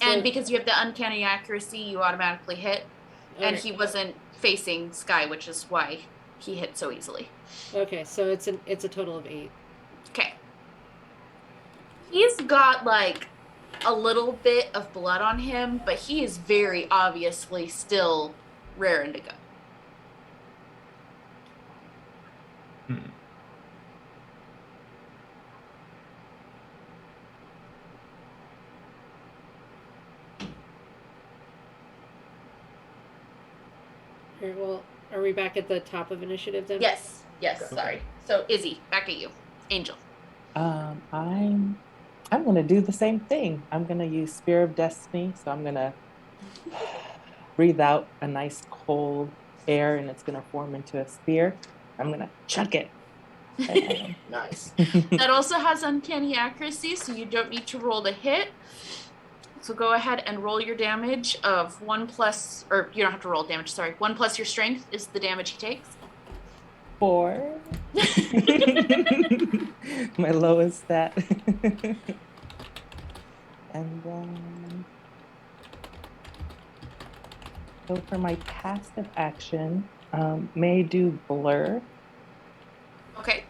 And So- because you have the uncanny accuracy, you automatically hit. And okay. he wasn't facing Sky, which is why he hit so easily. Okay, so it's a total of 8. Okay. He's got like a little bit of blood on him, but he is very obviously still raring to go. Alright, well, are we back at the top of initiative then? Yes, Okay. sorry. So Izzy, back at you. Angel. I'm gonna do the same thing. I'm gonna use Spear of Destiny, so I'm gonna breathe out a nice cold air, and it's gonna form into a spear. I'm gonna chuck it. Nice. That also has uncanny accuracy, so you don't need to roll to hit. So go ahead and roll your damage of 1 plus, or you don't have to roll damage, sorry. 1 plus your strength is the damage he takes. 4. My lowest stat. And then, so for my passive action, may I do blur, Okay.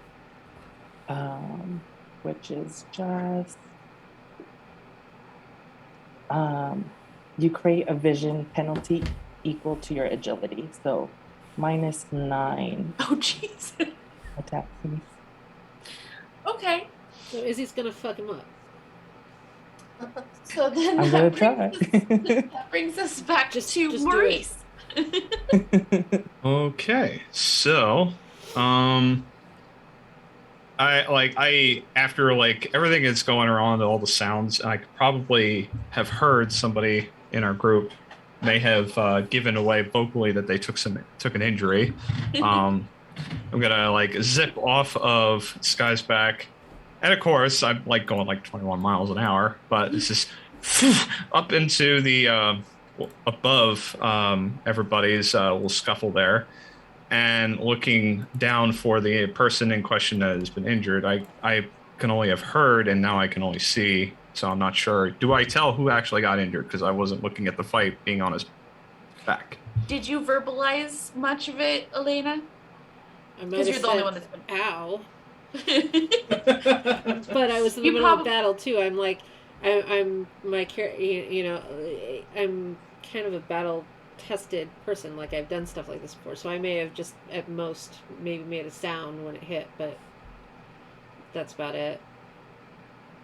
which is just you create a vision penalty equal to your agility, so -9 Oh, jeez. attack fees. Okay. So Izzy's gonna fuck him up. So then I'm gonna that try. brings us back Just to do it. Maurice. Okay, so I after like everything that's going around, all the sounds, I could probably have heard somebody in our group may have given away vocally that they took an injury. I'm gonna like zip off of Sky's back, and of course I'm like going like 21 miles an hour, but it's just up into the above everybody's little scuffle there, and looking down for the person in question that has been injured. I can only have heard, and now I can only see, so I'm not sure. Do I tell who actually got injured? Because I wasn't looking at the fight being on his back. Did you verbalize much of it, Elena? I might Because have you're the only said, one that's been. ow. But I was in the You middle of prob- battle too. I'm like, I'm my I'm kind of a battle tested person. Like I've done stuff like this before, so I may have just at most maybe made a sound when it hit, but that's about it.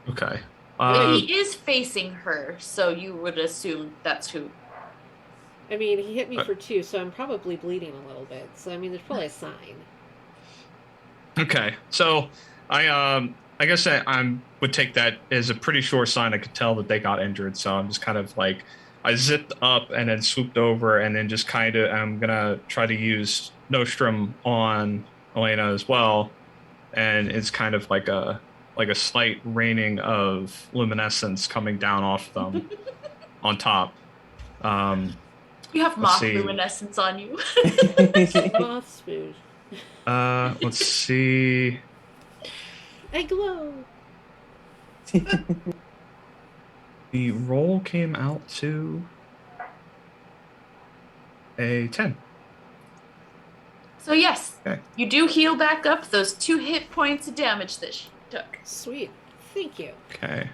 Okay. But he is facing her, so you would assume that's who. I mean, he hit me for 2, so I'm probably bleeding a little bit. So I mean, there's probably a sign. Okay, so I guess I would take that as a pretty sure sign. I could tell that they got injured, so I'm just kind of like I zipped up and then swooped over, and then just kind of I'm gonna try to use Nostrum on Elena as well, and it's kind of like a slight raining of luminescence coming down off them on top. You have Let's moth see. luminescence on you. Moth food. Let's see. I glow. The roll came out to a 10. So yes, Okay. you do heal back up those 2 hit points of damage that she took. Sweet. Thank you. Okay.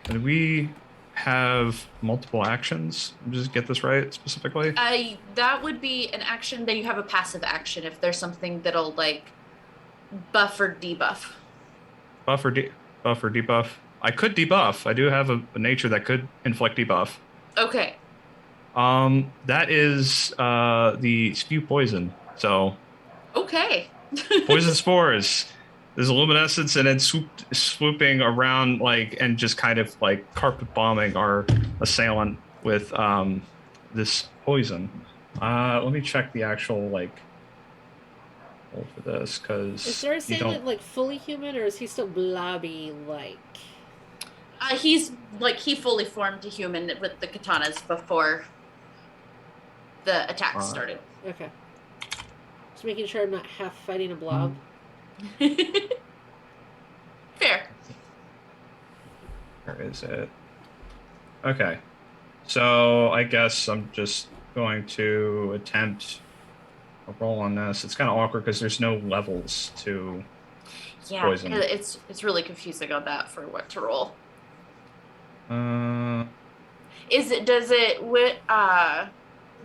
And we have multiple actions. Just get this right specifically. That would be an action. Then you have a passive action if there's something that'll like buff or debuff. Buff or debuff. I could debuff. I do have a nature that could inflict debuff. Okay. That is the spew poison. So Okay. poison spores. There's a luminescence and then swooping around like and just kind of like carpet bombing our assailant with this poison. Let me check the actual like roll for this because Is Zora saying like fully human, or is he still blobby like? He's like he fully formed a human with the katanas before the attack started. Okay. Just making sure I'm not half fighting a blob. Fair. Where is it? Okay. So I guess I'm just going to attempt a roll on this. It's kind of awkward because there's no levels to poison. It's really confusing on that for what to roll. What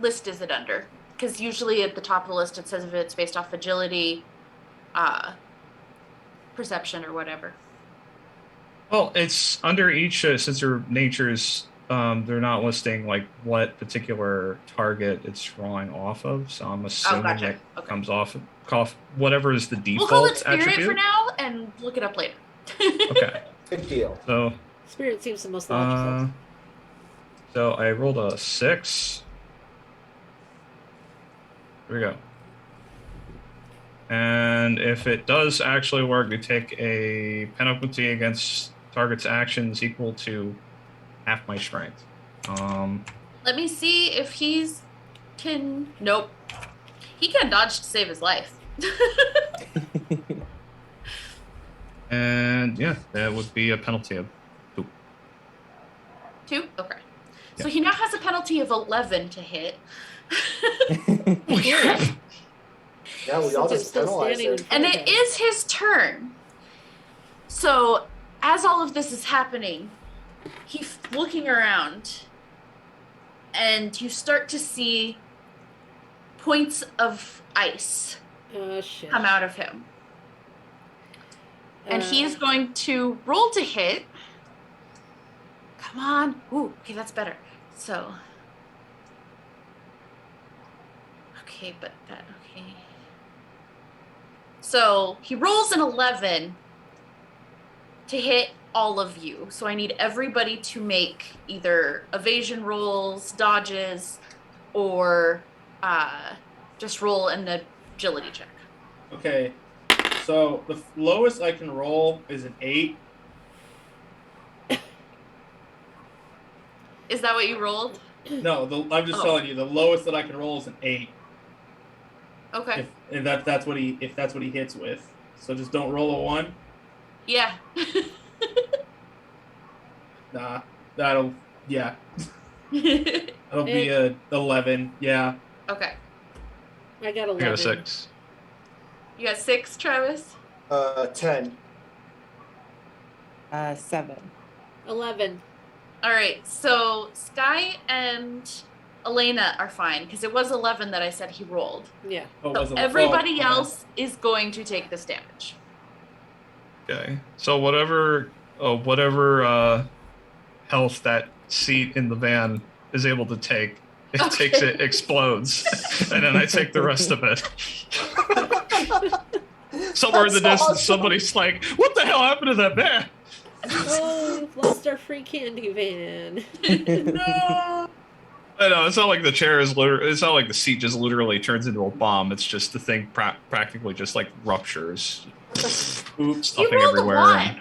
list is it under? Because usually at the top of the list it says if it's based off agility, perception, or whatever. Well, it's under each since their natures. They're not listing like what particular target it's drawing off of, so I'm assuming it comes off whatever is the default We'll call it spirit attribute for now and look it up later. Okay. Good deal. So Spirit seems the most logical. so I rolled a 6. Here we go. And if it does actually work, you take a penalty against target's actions equal to half my strength. Let me see if Nope. He can dodge to save his life. And yeah, that would be a penalty of 2. 2? Okay. Yeah. So he now has a penalty of 11 to hit. Yeah, we all just penalize him. And it is his turn. So as all of this is happening, he's looking around, and you start to see points of ice come out of him. And he is going to roll to hit. Come on. Ooh, okay, that's better. So. Okay, but that, okay. So he rolls an 11 to hit all of you. So I need everybody to make either evasion rolls, dodges, or just roll an agility check. Okay. So the lowest I can roll is an 8. Is that what you rolled? No, I'm just telling you the lowest that I can roll is an 8. Okay. If that's what he hits with. So just don't roll a 1. Yeah. Nah, that'll be a 11. Yeah. Okay. I got 11. I got a 6. You got 6, Travis? 10. 7. 11. All right. So Sky and Elena are fine because it was 11 that I said he rolled. Yeah. So everybody else is going to take this damage. Okay. So whatever health that seat in the van is able to take, it explodes, and then I take the rest of it. Somewhere in the distance, somebody's like, "What the hell happened to that van?" Oh, we've lost our free candy van. No. I know, it's not like the chair is it's not like the seat just literally turns into a bomb. It's just the thing practically just like ruptures. Oops. Stuffing everywhere.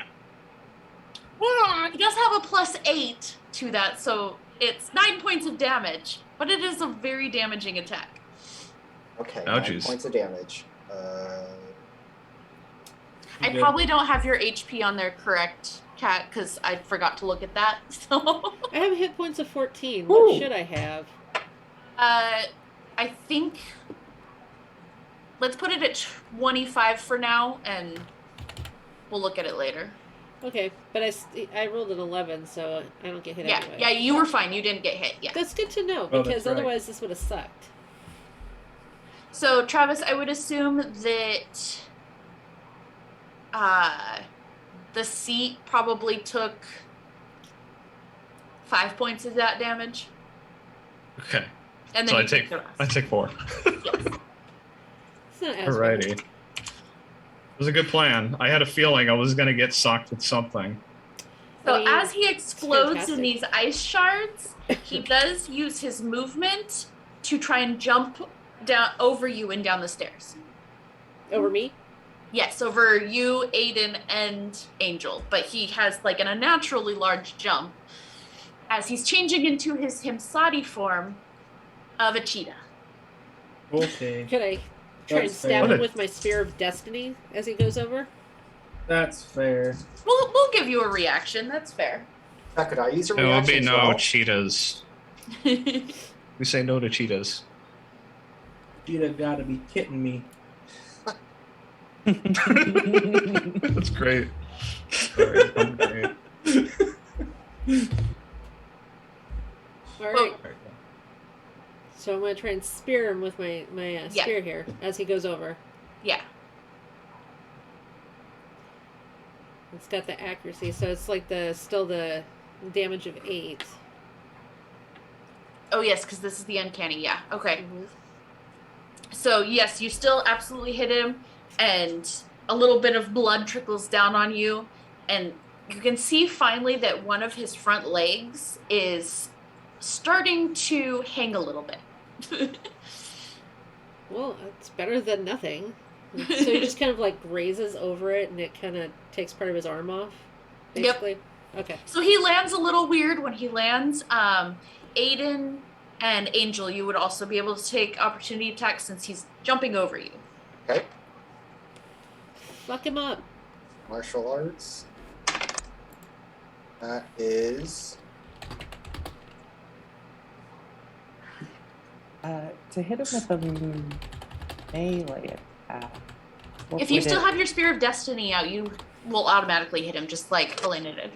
He does have a +8 to that, so it's 9 points of damage, but it is a very damaging attack. Okay, Oh, 9 points of damage. I probably don't have your HP on there correct, Kat, because I forgot to look at that. So I have hit points of 14. What should I have? I think let's put it at 25 for now, and we'll look at it later. Okay, but I rolled an 11, so I don't get hit anyway. Yeah, you were fine. You didn't get hit. Yeah. That's good to know, Oh, because that's right. otherwise this would have sucked. So, Travis, I would assume that the seat probably took 5 points of that damage. Okay. And So then I take 4. It's not as bad. Alrighty. It was a good plan. I had a feeling I was gonna get socked with something. So I mean, as he explodes fantastic. in these ice shards, he does use his movement to try and jump down over you and down the stairs. Over me? Yes, over you, Aiden, and Angel. But he has like an unnaturally large jump as he's changing into his Himsadi form of a cheetah. Okay, Could I try and That's stab fair. him with my Spear of Destiny as he goes over? that's fair. We'll give you a reaction. That's fair. Could I use a There will reaction be as no well? cheetahs. We say no to cheetahs. Cheetah gotta be kidding me. That's great. Sorry, I'm great. All right. So I'm going to try and spear him with my Yeah. spear here as he goes over. Yeah. It's got the accuracy, so it's like still the damage of 8. Oh, yes, because this is the uncanny. Yeah. Okay. Mhm. So, yes, you still absolutely hit him, and a little bit of blood trickles down on you, and you can see finally that one of his front legs is starting to hang a little bit. Well, it's better than nothing. So he just kind of like grazes over it, and it kind of takes part of his arm off, Yep. basically. Okay. So he lands a little weird when he lands. Aiden and Angel, you would also be able to take opportunity attacks since he's jumping over you. Okay. Fuck him up. Martial arts. That is To hit him with a melee attack. what If you would still it- have your Spear of Destiny out, you will automatically hit him, just like Helena did.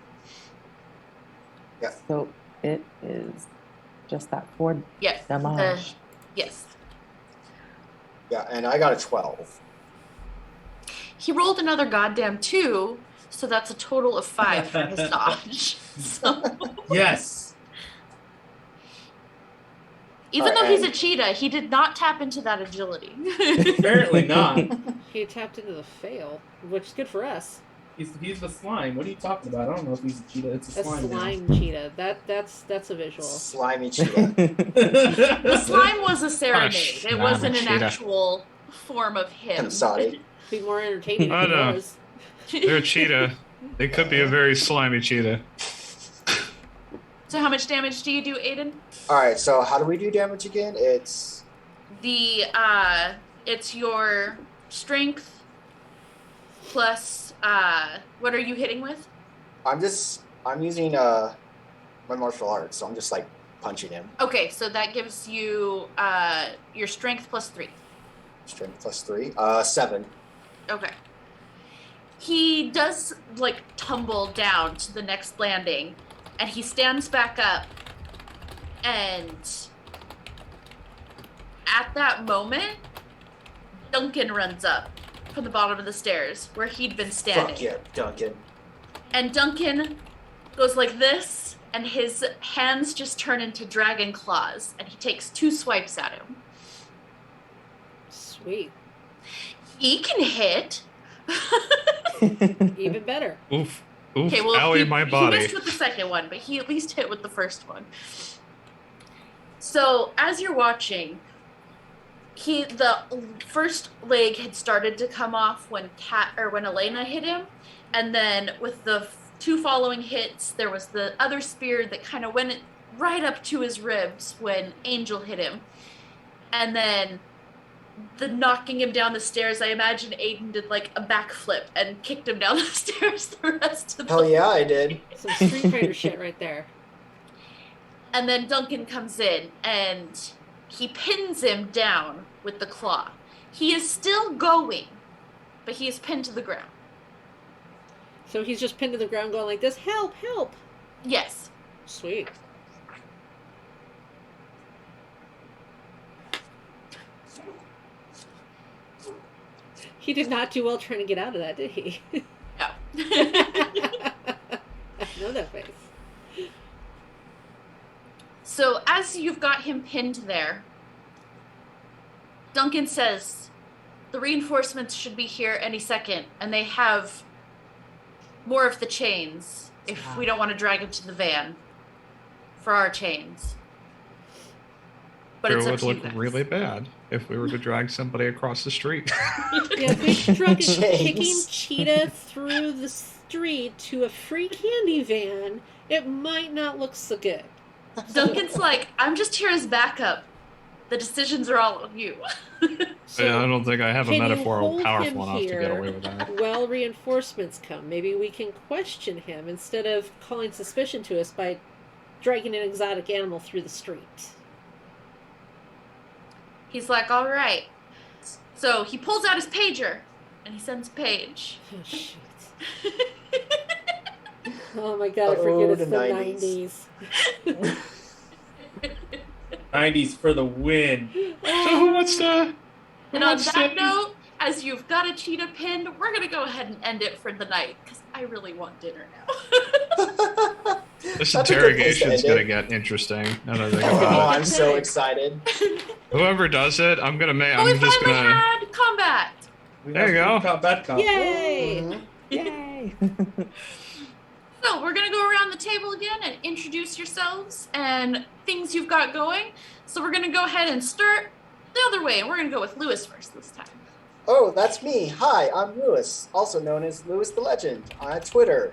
So it is just that 4 Yes. damage. Yes. yeah, and I got a 12. He rolled another goddamn 2, so that's a total of 5 for his dodge. So Yes. even Alright, though he's a and- cheetah, he did not tap into that agility. Apparently not. He tapped into the fail, which is good for us. He's the slime. What are you talking about? I don't know if he's a cheetah. It's a A slime. now. slime cheetah. That's a visual. Slimy cheetah. The slime was a serenade. Gosh, It nah, wasn't an cheetah. actual form of him. Himsadi. Be more entertaining I if it know. was. They're a cheetah. They could be a very slimy cheetah. So how much damage do you do, Aiden? Alright, so how do we do damage again? It's It's your strength plus what are you hitting with? I'm using my martial arts, so I'm just like punching him. Okay, so that gives you your strength plus 3. Strength plus 3. 7. Okay. He does like tumble down to the next landing, and he stands back up, and at that moment, Duncan runs up from the bottom of the stairs where he'd been standing. Fuck yeah, Duncan. And Duncan goes like this, and his hands just turn into dragon claws, and he takes 2 swipes at him. Sweet. He can hit. Even better. Oof. Oof. Okay, well, Owie, my he body. missed with the second one, but he at least hit with the first one. So as you're watching, the first leg had started to come off when Elena hit him, and then with the 2 following hits, there was the other spear that kind of went right up to his ribs when Angel hit him, and then the knocking him down the stairs. I imagine Aiden did like a backflip and kicked him down the stairs the rest of the Hell yeah, I did. Some Street Fighter shit right there. And then Duncan comes in and he pins him down with the claw. He is still going, but he is pinned to the ground. So he's just pinned to the ground going like this, help, help. Yes. Sweet. He did not do well trying to get out of that, did he? No. I know that face. So as you've got him pinned there, Duncan says, the reinforcements should be here any second, and they have more of the chains if we don't want to drag him to the van for our chains. But It it's up would to you look guys. really bad if we were to drag somebody across the street. Yeah, if we drug a kicking James. cheetah through the street to a free candy van, it might not look so good. Duncan's like, I'm just here as backup. The decisions are all on you. So Yeah, I don't think I have a can you metaphor hold powerful him enough to get here away with that. while reinforcements come? Maybe we can question him instead of calling suspicion to us by dragging an exotic animal through the street. He's like, all right. So he pulls out his pager and he sends a page. Oh, shit. Oh my god, I forget it's the the 90s. 90s. 90s for the win. So who wants to? And on that note, as you've got a cheetah pinned, we're going to go ahead and end it for the night because I really want dinner now. This That's a good place to interrogation's end gonna it. get interesting. Now that I think Oh, about it. I'm so excited. Whoever does it, I'm gonna make. Oh, we I'm just finally gonna. had combat. We There you have go. Combat comp. Yay! Mhm. Yay! So we're going to go around the table again and introduce yourselves and things you've got going. So we're going to go ahead and start the other way. And we're going to go with Lewis first this time. Oh, that's me. Hi, I'm Lewis, also known as Lewis the Legend on Twitter.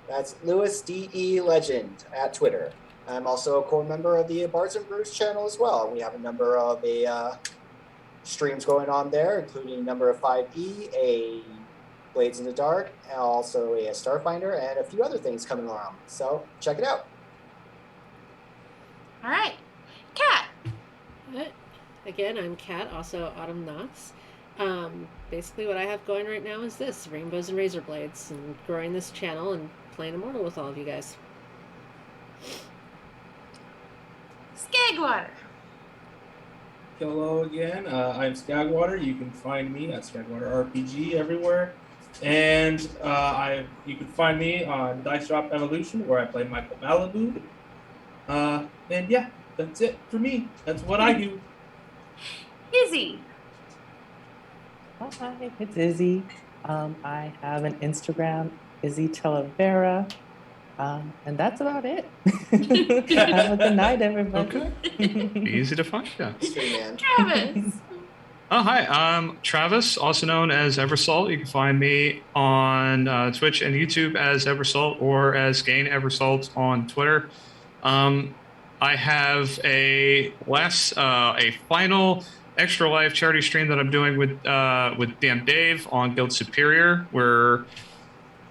That's Lewis DE Legend at Twitter. I'm also a core member of the Bards and Brews channel as well. We have a number of streams going on there, including a number of 5e, a Blades in the Dark, and also a Starfinder, and a few other things coming around. So check it out. All right. Kat. Again, I'm Kat, also Autumn Knox. Basically what I have going right now is this, Rainbows and Razor Blades, and growing this channel and playing Immortal with all of you guys. Skagwater. Hello again. I'm Skagwater. You can find me at Skagwater RPG everywhere. And you can find me on Dice Drop Evolution, where I play Michael Malibu. And yeah, that's it for me. That's what I do. Izzy. Hi, it's Izzy. I have an Instagram, Izzy Talavera. And that's about it. Have a good night, everybody. Okay. Easy to find. Yeah. Stream man. Travis. Oh, hi. I'm Travis, also known as Eversalt. You can find me on Twitch and YouTube as Eversalt or as Gain Eversalt on Twitter. I have a final Extra Life charity stream that I'm doing with DM Dave on Guild Superior, where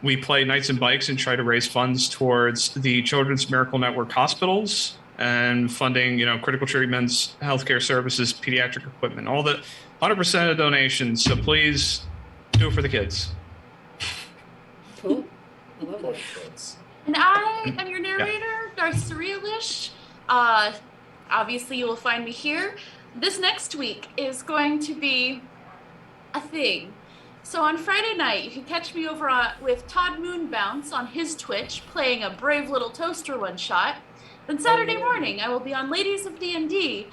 we play Knights and Bikes and try to raise funds towards the Children's Miracle Network hospitals and funding, critical treatments, healthcare services, pediatric equipment, all the 100% of donations. So please do it for the kids. Cool. I love Poor that. kids. And I am your narrator, Darth Surrealish. Obviously, you will find me here. This next week is going to be a thing. So on Friday night, you can catch me over with Todd Moonbounce on his Twitch, playing a Brave Little Toaster one-shot. Then Saturday morning, I will be on Ladies of D&D,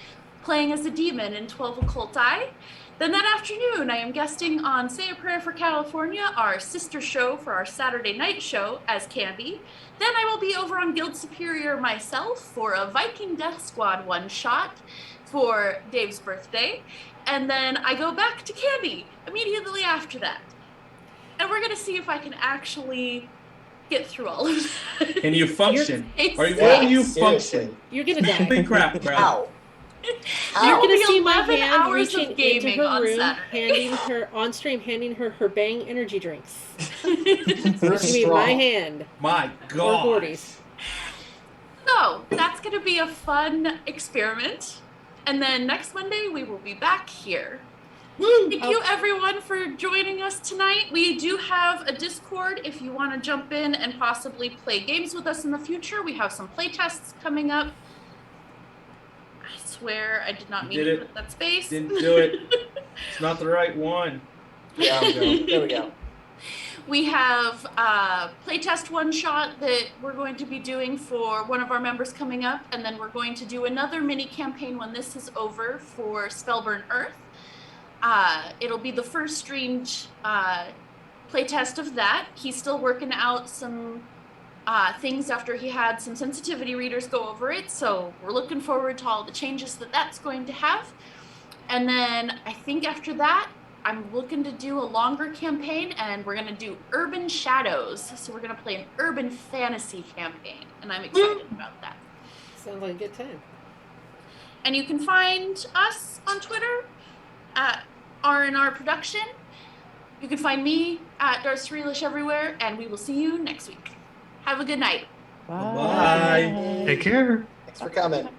playing as a demon in 12 Occult Eye. Then that afternoon, I am guesting on Say a Prayer for California, our sister show for our Saturday night show, as Candy. Then I will be over on Guild Superior myself for a Viking Death Squad one-shot for Dave's birthday. And then I go back to Candy immediately after that. And we're going to see if I can actually get through all of that. Can you function? It's Are you, Yeah, can you seriously. function? You're gonna die. Holy crap, bro. Ow. You're Ow. You're be gonna see my 11 hand hours of reaching into gaming her on room, Saturday. handing her Bang energy drinks. You're It's gonna be my strong. hand My or God. Gordy's. So that's going to be a fun experiment. And then next Monday, we will be back here. Thank you everyone for joining us tonight. We do have a Discord if you want to jump in and possibly play games with us in the future. We have some play tests coming up. I swear I did not mean Did to it. put that space. Didn't do it. It's not the right one. Yeah, there we go. We have a playtest one-shot that we're going to be doing for one of our members coming up, and then we're going to do another mini campaign when this is over for Spellburn Earth. It'll be the first streamed playtest of that. He's still working out some things after he had some sensitivity readers go over it. So we're looking forward to all the changes that that's going to have. And then I think after that, I'm looking to do a longer campaign, and we're going to do Urban Shadows. So we're going to play an urban fantasy campaign, and I'm excited about that. Sounds like a good time. And you can find us on Twitter at R&R Production. You can find me at Darth Cerelish everywhere, and we will see you next week. Have a good night. Bye. Take care. Thanks for coming.